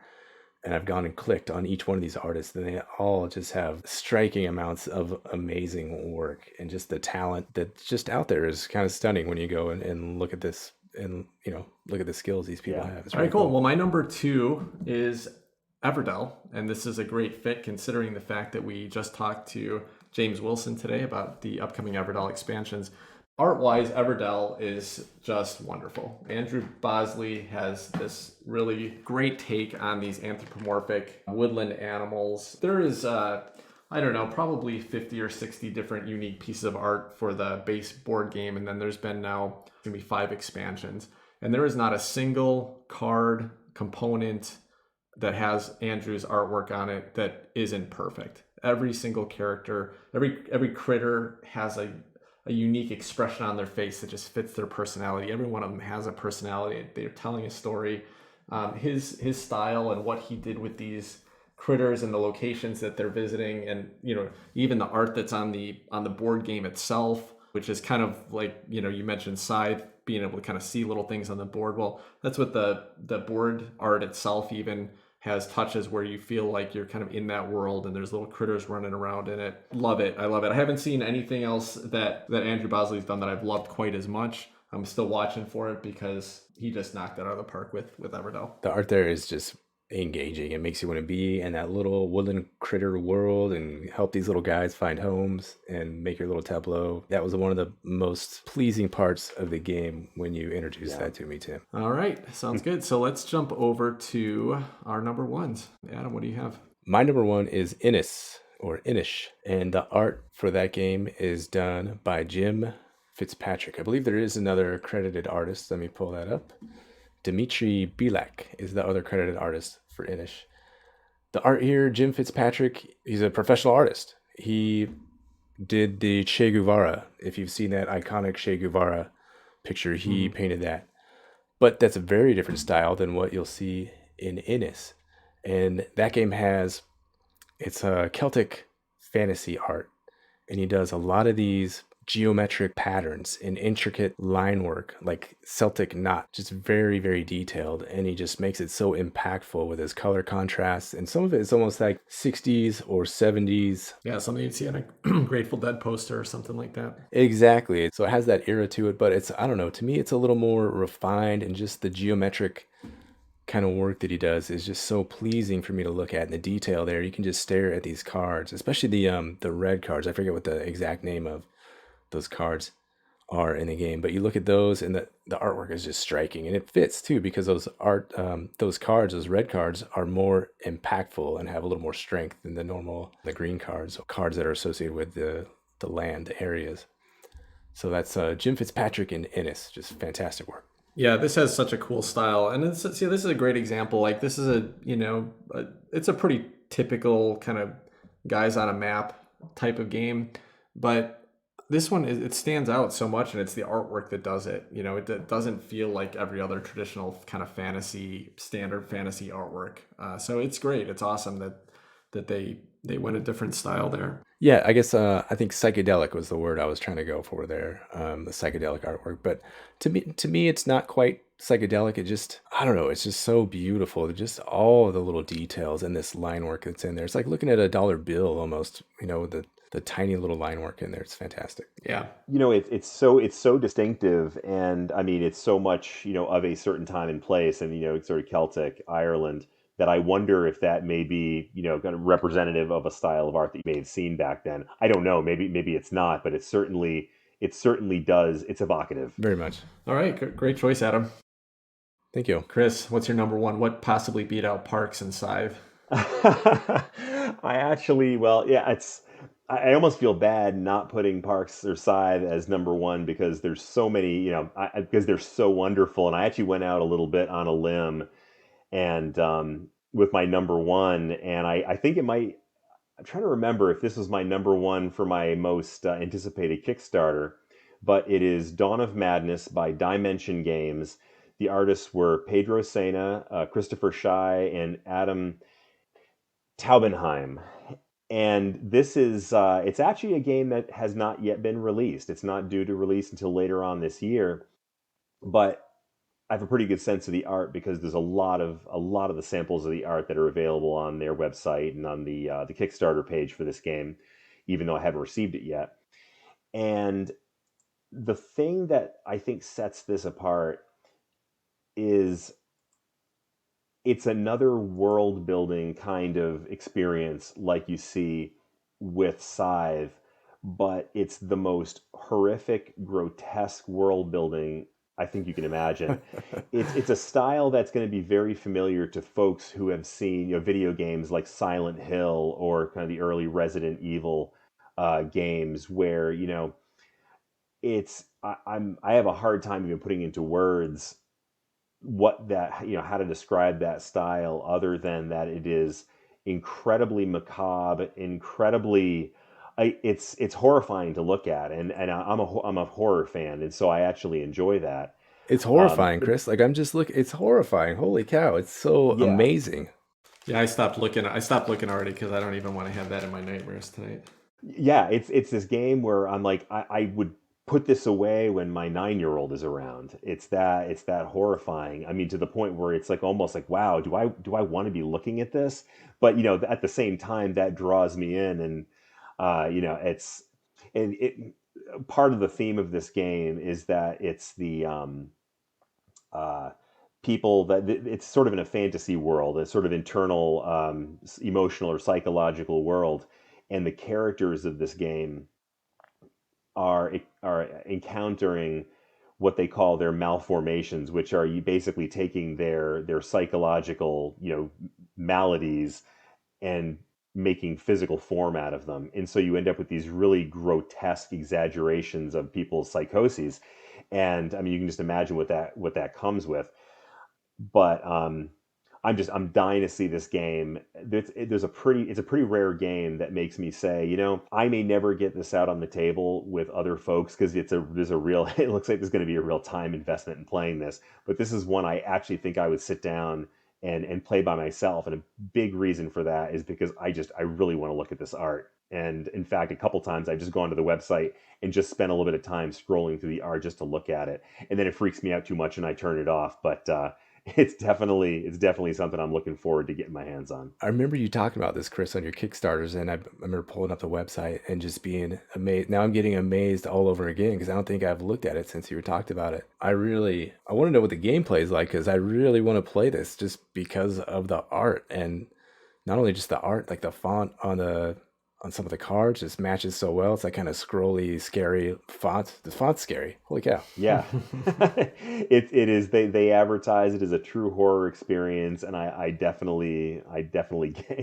And I've gone and clicked on each one of these artists, and they all just have striking amounts of amazing work, and just the talent that's just out there is kind of stunning when you go and look at this and look at the skills these people have. It's all right, cool. Well, my number 2 is Everdell, and this is a great fit considering the fact that we just talked to James Wilson today about the upcoming Everdell expansions. Art-wise, Everdell is just wonderful. Andrew Bosley has this really great take on these anthropomorphic woodland animals. There is, probably 50 or 60 different unique pieces of art for the base board game, and then there's been now going to be 5 expansions. And there is not a single card component that has Andrew's artwork on it that isn't perfect. Every single character, every critter has a unique expression on their face that just fits their personality. Every one of them has a personality. They're telling a story. His style and what he did with these critters and the locations that they're visiting, and even the art that's on the board game itself, which is kind of like you mentioned Scythe, being able to kind of see little things on the board. Well, that's what the board art itself even has touches where you feel like you're kind of in that world and there's little critters running around in it. Love it. I love it. I haven't seen anything else that Andrew Bosley's done that I've loved quite as much. I'm still watching for it because he just knocked it out of the park with Everdell. The art there is just engaging. It makes you want to be in that little woodland critter world and help these little guys find homes and make your little tableau. That was one of the most pleasing parts of the game when you introduced that to me, Tim. All right. Sounds good. So let's jump over to our number ones. Adam, what do you have? My number one is Innis, or Inish, and the art for that game is done by Jim Fitzpatrick. I believe there is another credited artist. Let me pull that up. Dmitry Bilak is the other credited artist for Inish. The art here, Jim Fitzpatrick, he's a professional artist. He did the Che Guevara. If you've seen that iconic Che Guevara picture, he painted that. But that's a very different style than what you'll see in Innis. And that game it's a Celtic fantasy art. And he does a lot of these geometric patterns and intricate line work, like Celtic knot, just very, very detailed. And he just makes it so impactful with his color contrasts. And some of it is almost like 60s or 70s. Yeah, something you'd see on a Grateful Dead poster or something like that. Exactly. So it has that era to it, but it's, I don't know, to me, it's a little more refined, and just the geometric kind of work that he does is just so pleasing for me to look at. And the detail there, you can just stare at these cards, especially the red cards. I forget what the exact name of those cards are in the game, but you look at those and the artwork is just striking, and it fits too, because those cards, those red cards, are more impactful and have a little more strength than the green cards that are associated with the land, the areas. So that's Jim Fitzpatrick and Innis. Just fantastic work. Yeah, this has such a cool style, and this is a great example. Like, this is it's a pretty typical kind of guys on a map type of game, but this one it stands out so much, and it's the artwork that does it. It doesn't feel like every other traditional kind of standard fantasy artwork. So it's great. It's awesome that they went a different style there. Yeah, I guess I think psychedelic was the word I was trying to go for there, the psychedelic artwork. But to me, it's not quite psychedelic. It just, I don't know, it's just so beautiful. Just all of the little details and this line work that's in there. It's like looking at a dollar bill almost, the tiny little line work in there. It's fantastic. Yeah. It's so distinctive, and I mean, it's so much, of a certain time and place, and, it's sort of Celtic Ireland, that I wonder if that may be, kind of representative of a style of art that you may have seen back then. I don't know. Maybe it's not, but it certainly does. It's evocative. Very much. All right. Great choice, Adam. Thank you. Chris, what's your number one? What possibly beat out Parks and Scythe? I almost feel bad not putting Parks or Scythe as number one, because there's so many, because they're so wonderful. And I actually went out a little bit on a limb and with my number one, and I think it might, I'm trying to remember if this was my number one for my most anticipated Kickstarter, but it is Dawn of Madness by Dimension Games. The artists were Pedro Sena, Christopher Schei, and Adam Taubenheim. And this is, it's actually a game that has not yet been released. It's not due to release until later on this year, but I have a pretty good sense of the art, because there's a lot of the samples of the art that are available on their website and on the Kickstarter page for this game, even though I haven't received it yet. And the thing that I think sets this apart is it's another world building kind of experience like you see with Scythe, but it's the most horrific, grotesque world building I think you can imagine. It's a style that's going to be very familiar to folks who have seen video games like Silent Hill or kind of the early Resident Evil games, where I have a hard time even putting into words what that, how to describe that style, other than that it is incredibly macabre, it's horrifying to look at, and I'm a horror fan, and so I actually enjoy that. It's horrifying, Chris. Like, I'm just looking. It's horrifying. Holy cow! It's so amazing. Yeah, I stopped looking already, because I don't even want to have that in my nightmares tonight. Yeah, it's this game where I'm like, I would put this away when my 9-year-old is around. It's that horrifying. I mean, to the point where it's like almost like, wow, do I want to be looking at this? But at the same time, that draws me in, and it's and it part of the theme of this game is that it's the uh, people that it's sort of in a fantasy world, a sort of internal emotional or psychological world, and the characters of this game are encountering what they call their malformations, which are you basically taking their psychological maladies and making physical form out of them. And so you end up with these really grotesque exaggerations of people's psychoses. And I mean, you can just imagine what that comes with. But I'm dying to see this game. It's a pretty rare game that makes me say, I may never get this out on the table with other folks because there's a real it looks like there's going to be a real time investment in playing this. But this is one I actually think I would sit down and play by myself. And a big reason for that is because I really want to look at this art. And in fact, a couple times I've just gone to the website and just spent a little bit of time scrolling through the art just to look at it. And then it freaks me out too much and I turn it off. But it's definitely something I'm looking forward to getting my hands on. I remember you talking about this, Chris, on your Kickstarters, and I remember pulling up the website and just being amazed. Now I'm getting amazed all over again because I don't think I've looked at it since you were talked about it. I want to know what the gameplay is like because I really want to play this just because of the art, and not only just the art, like the font on some of the cards just matches so well. It's like kind of scrolly, scary font. The font's scary. Holy cow. Yeah, it is. They advertise it as a true horror experience, and I definitely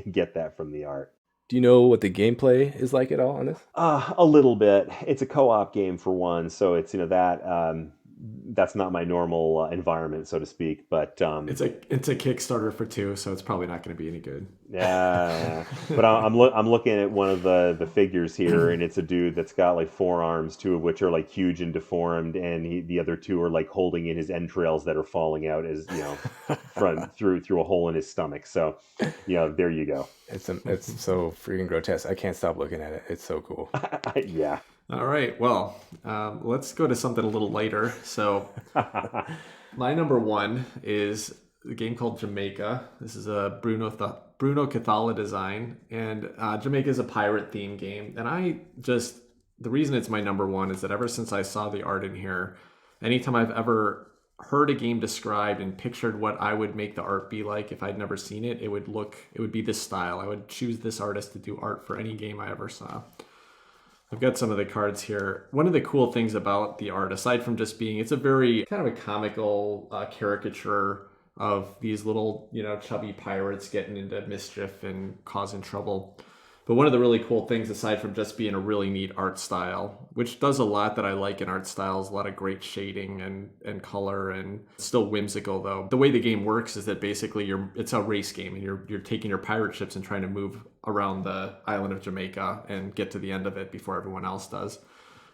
get that from the art. Do you know what the gameplay is like at all on this? A little bit. It's a co-op game for one, so it's that's not my normal environment, so to speak. But It's a Kickstarter for 2, so it's probably not going to be any good. yeah. But I'm looking at one of the figures here, and it's a dude that's got like 4 arms, 2 of which are like huge and deformed, and the other 2 are like holding in his entrails that are falling out as front through a hole in his stomach. So there you go. It's so freaking grotesque. I can't stop looking at it. It's so cool. Yeah. All right, well, let's go to something a little lighter. So my number 1 is a game called Jamaica. This is a Bruno Cathala design, and Jamaica is a pirate themed game. And the reason it's my number 1 is that ever since I saw the art in here, anytime I've ever heard a game described and pictured what I would make the art be like if I'd never seen it, it would be this style. I would choose this artist to do art for any game I ever saw. I've got some of the cards here. One of the cool things about the art, aside from just being, it's a very kind of a comical caricature of these little, chubby pirates getting into mischief and causing trouble. But one of the really cool things, aside from just being a really neat art style, which does a lot that I like in art styles, a lot of great shading and color, and still whimsical though. The way the game works is that basically it's a race game, and you're taking your pirate ships and trying to move around the island of Jamaica and get to the end of it before everyone else does.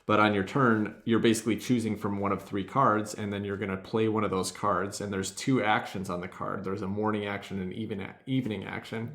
But on your turn, you're basically choosing from one of 3 cards, and then you're going to play one of those cards. And there's 2 actions on the card. There's a morning action and evening action.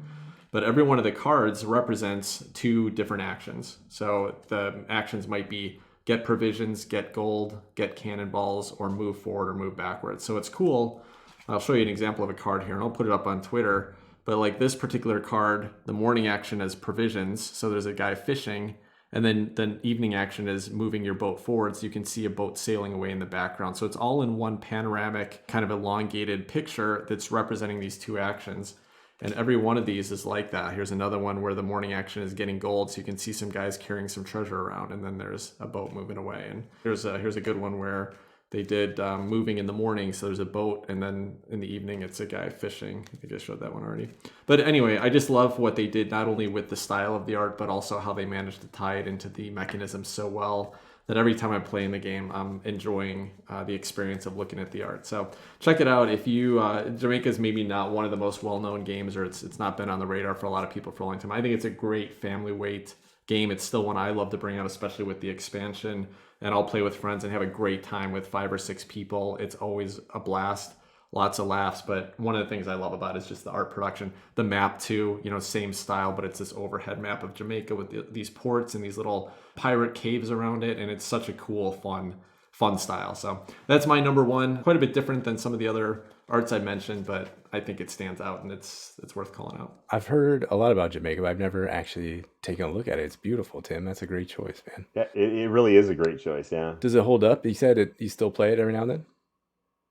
But every one of the cards represents 2 different actions. So the actions might be get provisions, get gold, get cannonballs, or move forward or move backwards. So it's cool. I'll show you an example of a card here, and I'll put it up on Twitter. But like this particular card, the morning action is provisions. So there's a guy fishing. And then the evening action is moving your boat forward, so you can see a boat sailing away in the background. So it's all in one panoramic, kind of elongated picture that's representing these 2 actions. And every one of these is like that. Here's another one where the morning action is getting gold, so you can see some guys carrying some treasure around, and then there's a boat moving away. And here's a good one where they did moving in the morning, so there's a boat, and then in the evening it's a guy fishing. I think I showed that one already. But anyway, I just love what they did, not only with the style of the art, but also how they managed to tie it into the mechanism so well that every time I'm playing the game, I'm enjoying the experience of looking at the art. So check it out. If you, Jamaica is maybe not one of the most well-known games, or it's not been on the radar for a lot of people for a long time. I think it's a great family weight game. It's still one I love to bring out, especially with the expansion. And I'll play with friends and have a great time with 5 or 6 people. It's always a blast. lots of laughs. But one of the things I love about it is just the art production. The map too, same style, but it's this overhead map of Jamaica with these ports and these little pirate caves around it, and it's such a cool, fun style. So that's my number one. Quite a bit different than some of the other arts I mentioned, but I think it stands out and it's worth calling out. I've heard a lot about Jamaica, but I've never actually taken a look at it. It's beautiful, Tim. That's a great choice, man. Yeah, it really is a great choice. Yeah. Does it hold up? You said you still play it every now and then?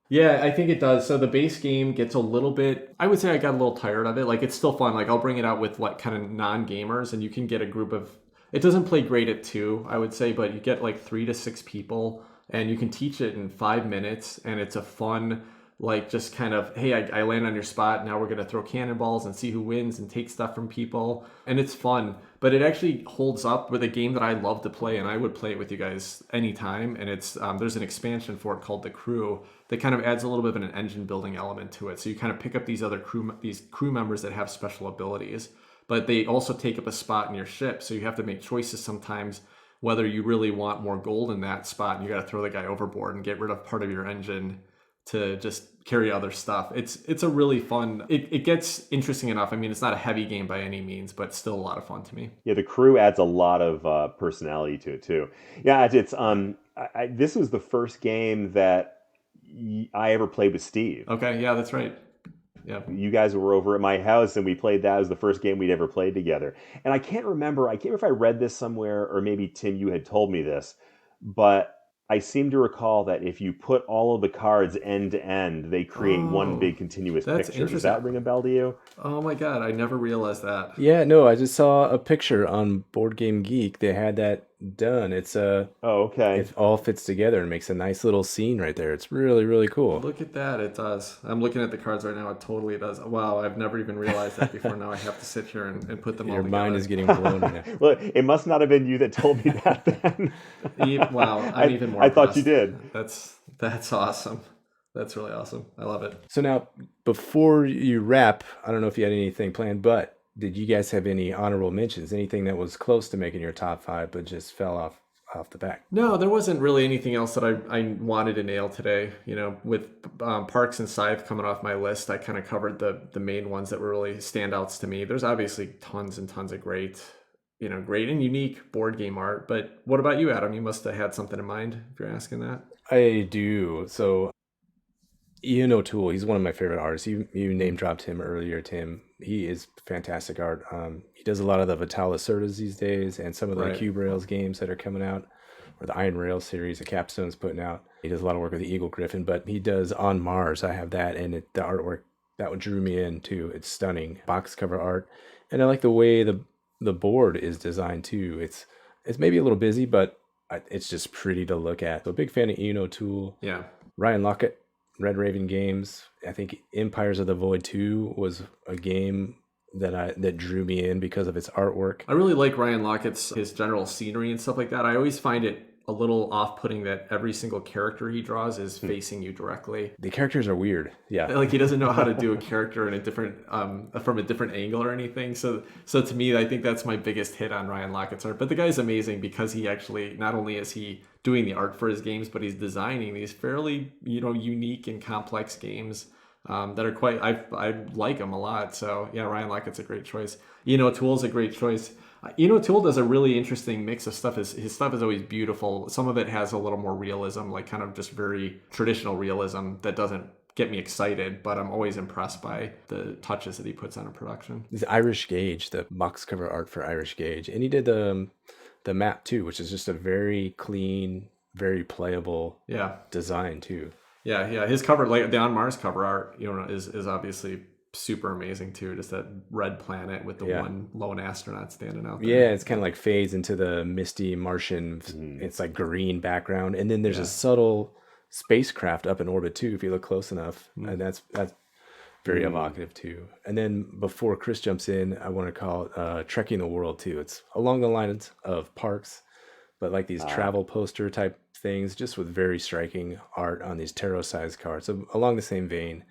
Yeah, I think it does. So the base game gets a little bit, I would say I got a little tired of it. Like it's still fun. Like I'll bring it out with like kind of non-gamers and you can get a group of, it doesn't play great at 2, I would say, but you get like 3 to 6 people and you can teach it in 5 minutes and it's a fun, like just kind of, hey, I land on your spot. Now we're going to throw cannonballs and see who wins and take stuff from people. And it's fun, but it actually holds up with a game that I love to play and I would play it with you guys anytime. And it's, there's an expansion for it called The Crew that kind of adds a little bit of an engine building element to it. So you kind of pick up these other crew members that have special abilities, but they also take up a spot in your ship. So you have to make choices sometimes whether you really want more gold in that spot and you got to throw the guy overboard and get rid of part of your engine to just carry other stuff. It's a really fun, it gets interesting enough. I mean, it's not a heavy game by any means, but still a lot of fun to me. Yeah, The Crew adds a lot of personality to it too. Yeah, it's this was the first game that I ever played with Steve. Okay, yeah, that's right. Yeah. You guys were over at my house and we played that. It was the first game we'd ever played together. And I can't remember if I read this somewhere or maybe Tim, you had told me this, but I seem to recall that if you put all of the cards end to end, they create one big continuous that's picture. Does that ring a bell to you? Oh my God, I never realized that. Yeah, no, I just saw a picture on Board Game Geek. They had that done. It's okay. It all fits together and makes a nice little scene right there. It's really, really cool. Look at that, it does. I'm looking at the cards right now. It totally does. Wow, I've never even realized that before. Now I have to sit here and put them all Your together. mind is getting blown right now. Well, it must not have been you that told me that then. Wow, I'm even more I thought impressed. you did. That's awesome. That's really awesome. I love it. So now, before you wrap, I don't know if you had anything planned, but did you guys have any honorable mentions? Anything that was close to making your top 5 but just fell off the back? No, there wasn't really anything else that I wanted to nail today. With Parks and Scythe coming off my list, I kind of covered the main ones that were really standouts to me. There's obviously tons and tons of great and unique board game art. But what about you, Adam? You must have had something in mind if you're asking that. I do. So Ian O'Toole, he's one of my favorite artists. You name dropped him earlier, Tim. He is fantastic art. He does a lot of the Vital Lacerdas these days and some of the Right. Cube Rails games that are coming out, or the Iron Rails series that Capstone's putting out. He does a lot of work with the Eagle Griffin, but he does On Mars. I have that, and the artwork, that one drew me in too. It's stunning. Box cover art. And I like the way the board is designed too. It's maybe a little busy, but it's just pretty to look at. So big fan of Ian O'Toole. Yeah. Ryan Lockett, Red Raven Games. I think Empires of the Void 2 was a game that drew me in because of its artwork. I really like Ryan Lockett's his general scenery and stuff like that. I always find it a little off-putting that every single character he draws is facing you directly. The characters are weird. Yeah. Like he doesn't know how to do a character in a different from a different angle or anything. So to me, I think that's my biggest hit on Ryan Lockett's art. But the guy's amazing because he actually, not only is he doing the art for his games, but he's designing these fairly unique and complex games that are quite. I like them a lot. So yeah, Ryan Lockett's a great choice. O'Toole's a great choice. O'Toole does a really interesting mix of stuff. His stuff is always beautiful. Some of it has a little more realism, like kind of just very traditional realism that doesn't get me excited, but I'm always impressed by the touches that he puts on a production. This Irish Gauge, the box cover art for Irish Gauge. And he did the map too, which is just a very clean, very playable design too. Yeah. His cover, like the On Mars cover art, is obviously super amazing too. Just that red planet with the one lone astronaut standing out there. Yeah, it's kind of like fades into the misty Martian. It's like green background, and then there's a subtle spacecraft up in orbit too, if you look close enough, and that's very evocative too. And then before Chris jumps in, I want to call it Trekking the World too. It's along the lines of Parks, but like these travel poster type things, just with very striking art on these tarot-sized cards. So along the same vein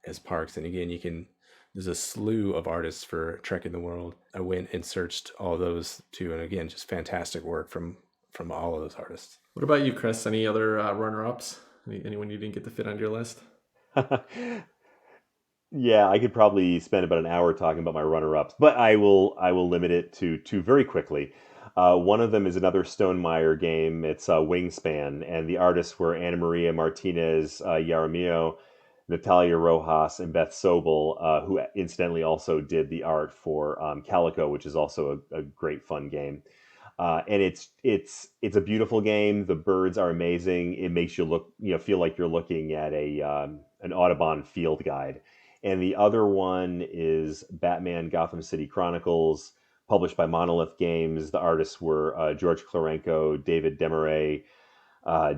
as Parks. And again, there's a slew of artists for Trekking the World. I went and searched all those too, and again, just fantastic work from all of those artists. What about you, Chris? Any other runner-ups? Anyone you didn't get to fit on your list? Yeah, I could probably spend about an hour talking about my runner-ups, but I will limit it to two very quickly. One of them is another Stonemeyer game. It's Wingspan, and the artists were Ana Maria Martinez Jaramillo, Natalia Rojas, and Beth Sobel, who incidentally also did the art for Calico, which is also a great fun game. And it's a beautiful game. The birds are amazing. It makes you feel like you're looking at a an Audubon field guide. And the other one is Batman: Gotham City Chronicles, published by Monolith Games. The artists were George Klorenko, David Demaray,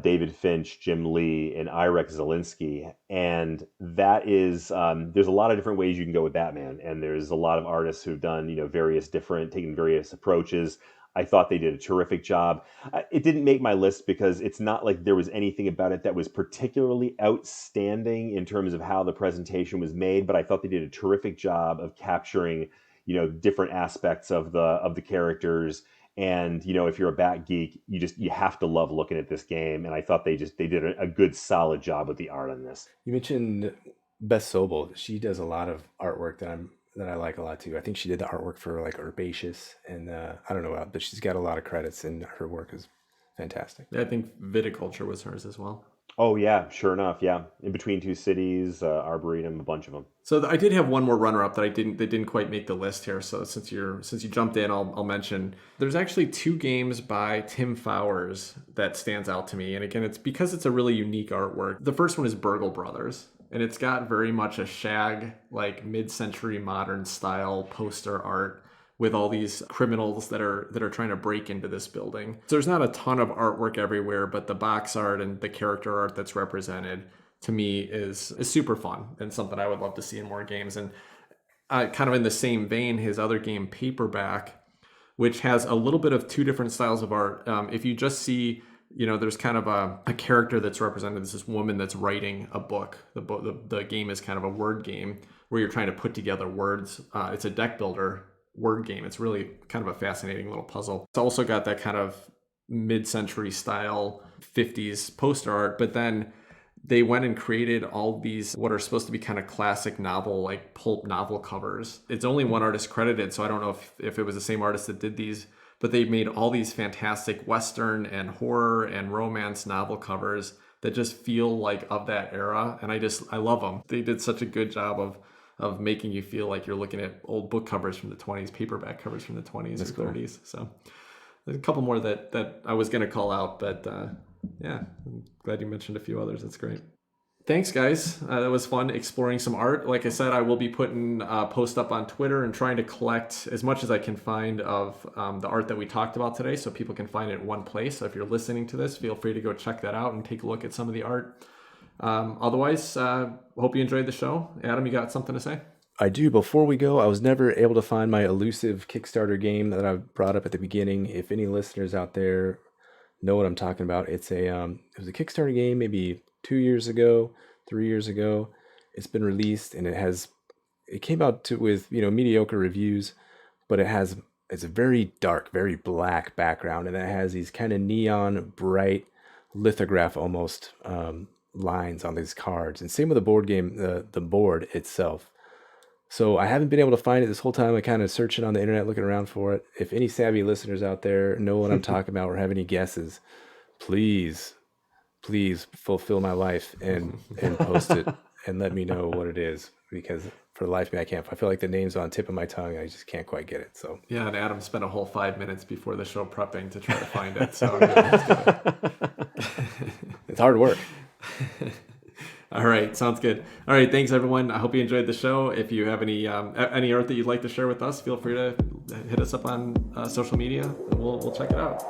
David Finch, Jim Lee, and Irek Zelinsky. And that is, there's a lot of different ways you can go with Batman. And there's a lot of artists who've done, taken various approaches. I thought they did a terrific job. It didn't make my list because it's not like there was anything about it that was particularly outstanding in terms of how the presentation was made, but I thought they did a terrific job of capturing, different aspects of the characters. And if you're a Bat geek, you have to love looking at this game. And I thought they did a good solid job with the art on this. You mentioned Beth Sobel. She does a lot of artwork that I like a lot too. I think she did the artwork for like Herbaceous, and I don't know, but she's got a lot of credits, and her work is fantastic. Yeah, I think Viticulture was hers as well. Oh yeah, sure enough, yeah. In Between Two Cities, Arboretum, a bunch of them. So I did have one more runner-up that didn't quite make the list here. So since you jumped in, I'll mention there's actually two games by Tim Fowers that stands out to me, and again, it's because it's a really unique artwork. The first one is Burgle Brothers, and it's got very much a shag, like mid-century modern style poster art with all these criminals that are trying to break into this building. So there's not a ton of artwork everywhere, but the box art and the character art that's represented to me is super fun and something I would love to see in more games. And kind of in the same vein, his other game, Paperback, which has a little bit of two different styles of art. If you just see, there's kind of a character that's represented as this woman that's writing a book. The game is kind of a word game where you're trying to put together words. It's a deck builder word game. It's really kind of a fascinating little puzzle. It's also got that kind of mid-century style 50s poster art, but then they went and created all these what are supposed to be kind of classic novel, like pulp novel covers. It's only one artist credited, so I don't know if it was the same artist that did these, but they made all these fantastic Western and horror and romance novel covers that just feel like of that era, and I love them. They did such a good job of making you feel like you're looking at old book covers from the 20s, paperback covers from the 20s That's or cool. 30s. So there's a couple more that I was going to call out, but yeah, I'm glad you mentioned a few others. That's great. Thanks, guys. That was fun exploring some art. Like I said, I will be putting a post up on Twitter and trying to collect as much as I can find of the art that we talked about today so people can find it in one place. So if you're listening to this, feel free to go check that out and take a look at some of the art. Otherwise, hope you enjoyed the show. Adam, you got something to say? I do. Before we go, I was never able to find my elusive Kickstarter game that I brought up at the beginning. If any listeners out there know what I'm talking about, it was a Kickstarter game maybe 2 years ago, 3 years ago. It's been released, and it came out with mediocre reviews, but it's a very dark, very black background, and it has these kind of neon bright lithograph almost lines on these cards. And same with the board game, the board itself. So I haven't been able to find it this whole time. I'm kind of searching on the internet, looking around for it. If any savvy listeners out there know what I'm talking about or have any guesses, please fulfill my life and post it and let me know what it is, because for the life of me, I can't. I feel like the name's on the tip of my tongue. I just can't quite get it. So yeah, and Adam spent a whole 5 minutes before the show prepping to try to find it. So I'm gonna it's hard work. All right, sounds good. All right, thanks everyone. I hope you enjoyed the show. If you have any art that you'd like to share with us, feel free to hit us up on social media, and we'll check it out.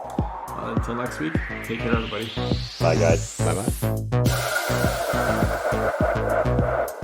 Until next week, take care, everybody. Bye, guys. Bye-bye.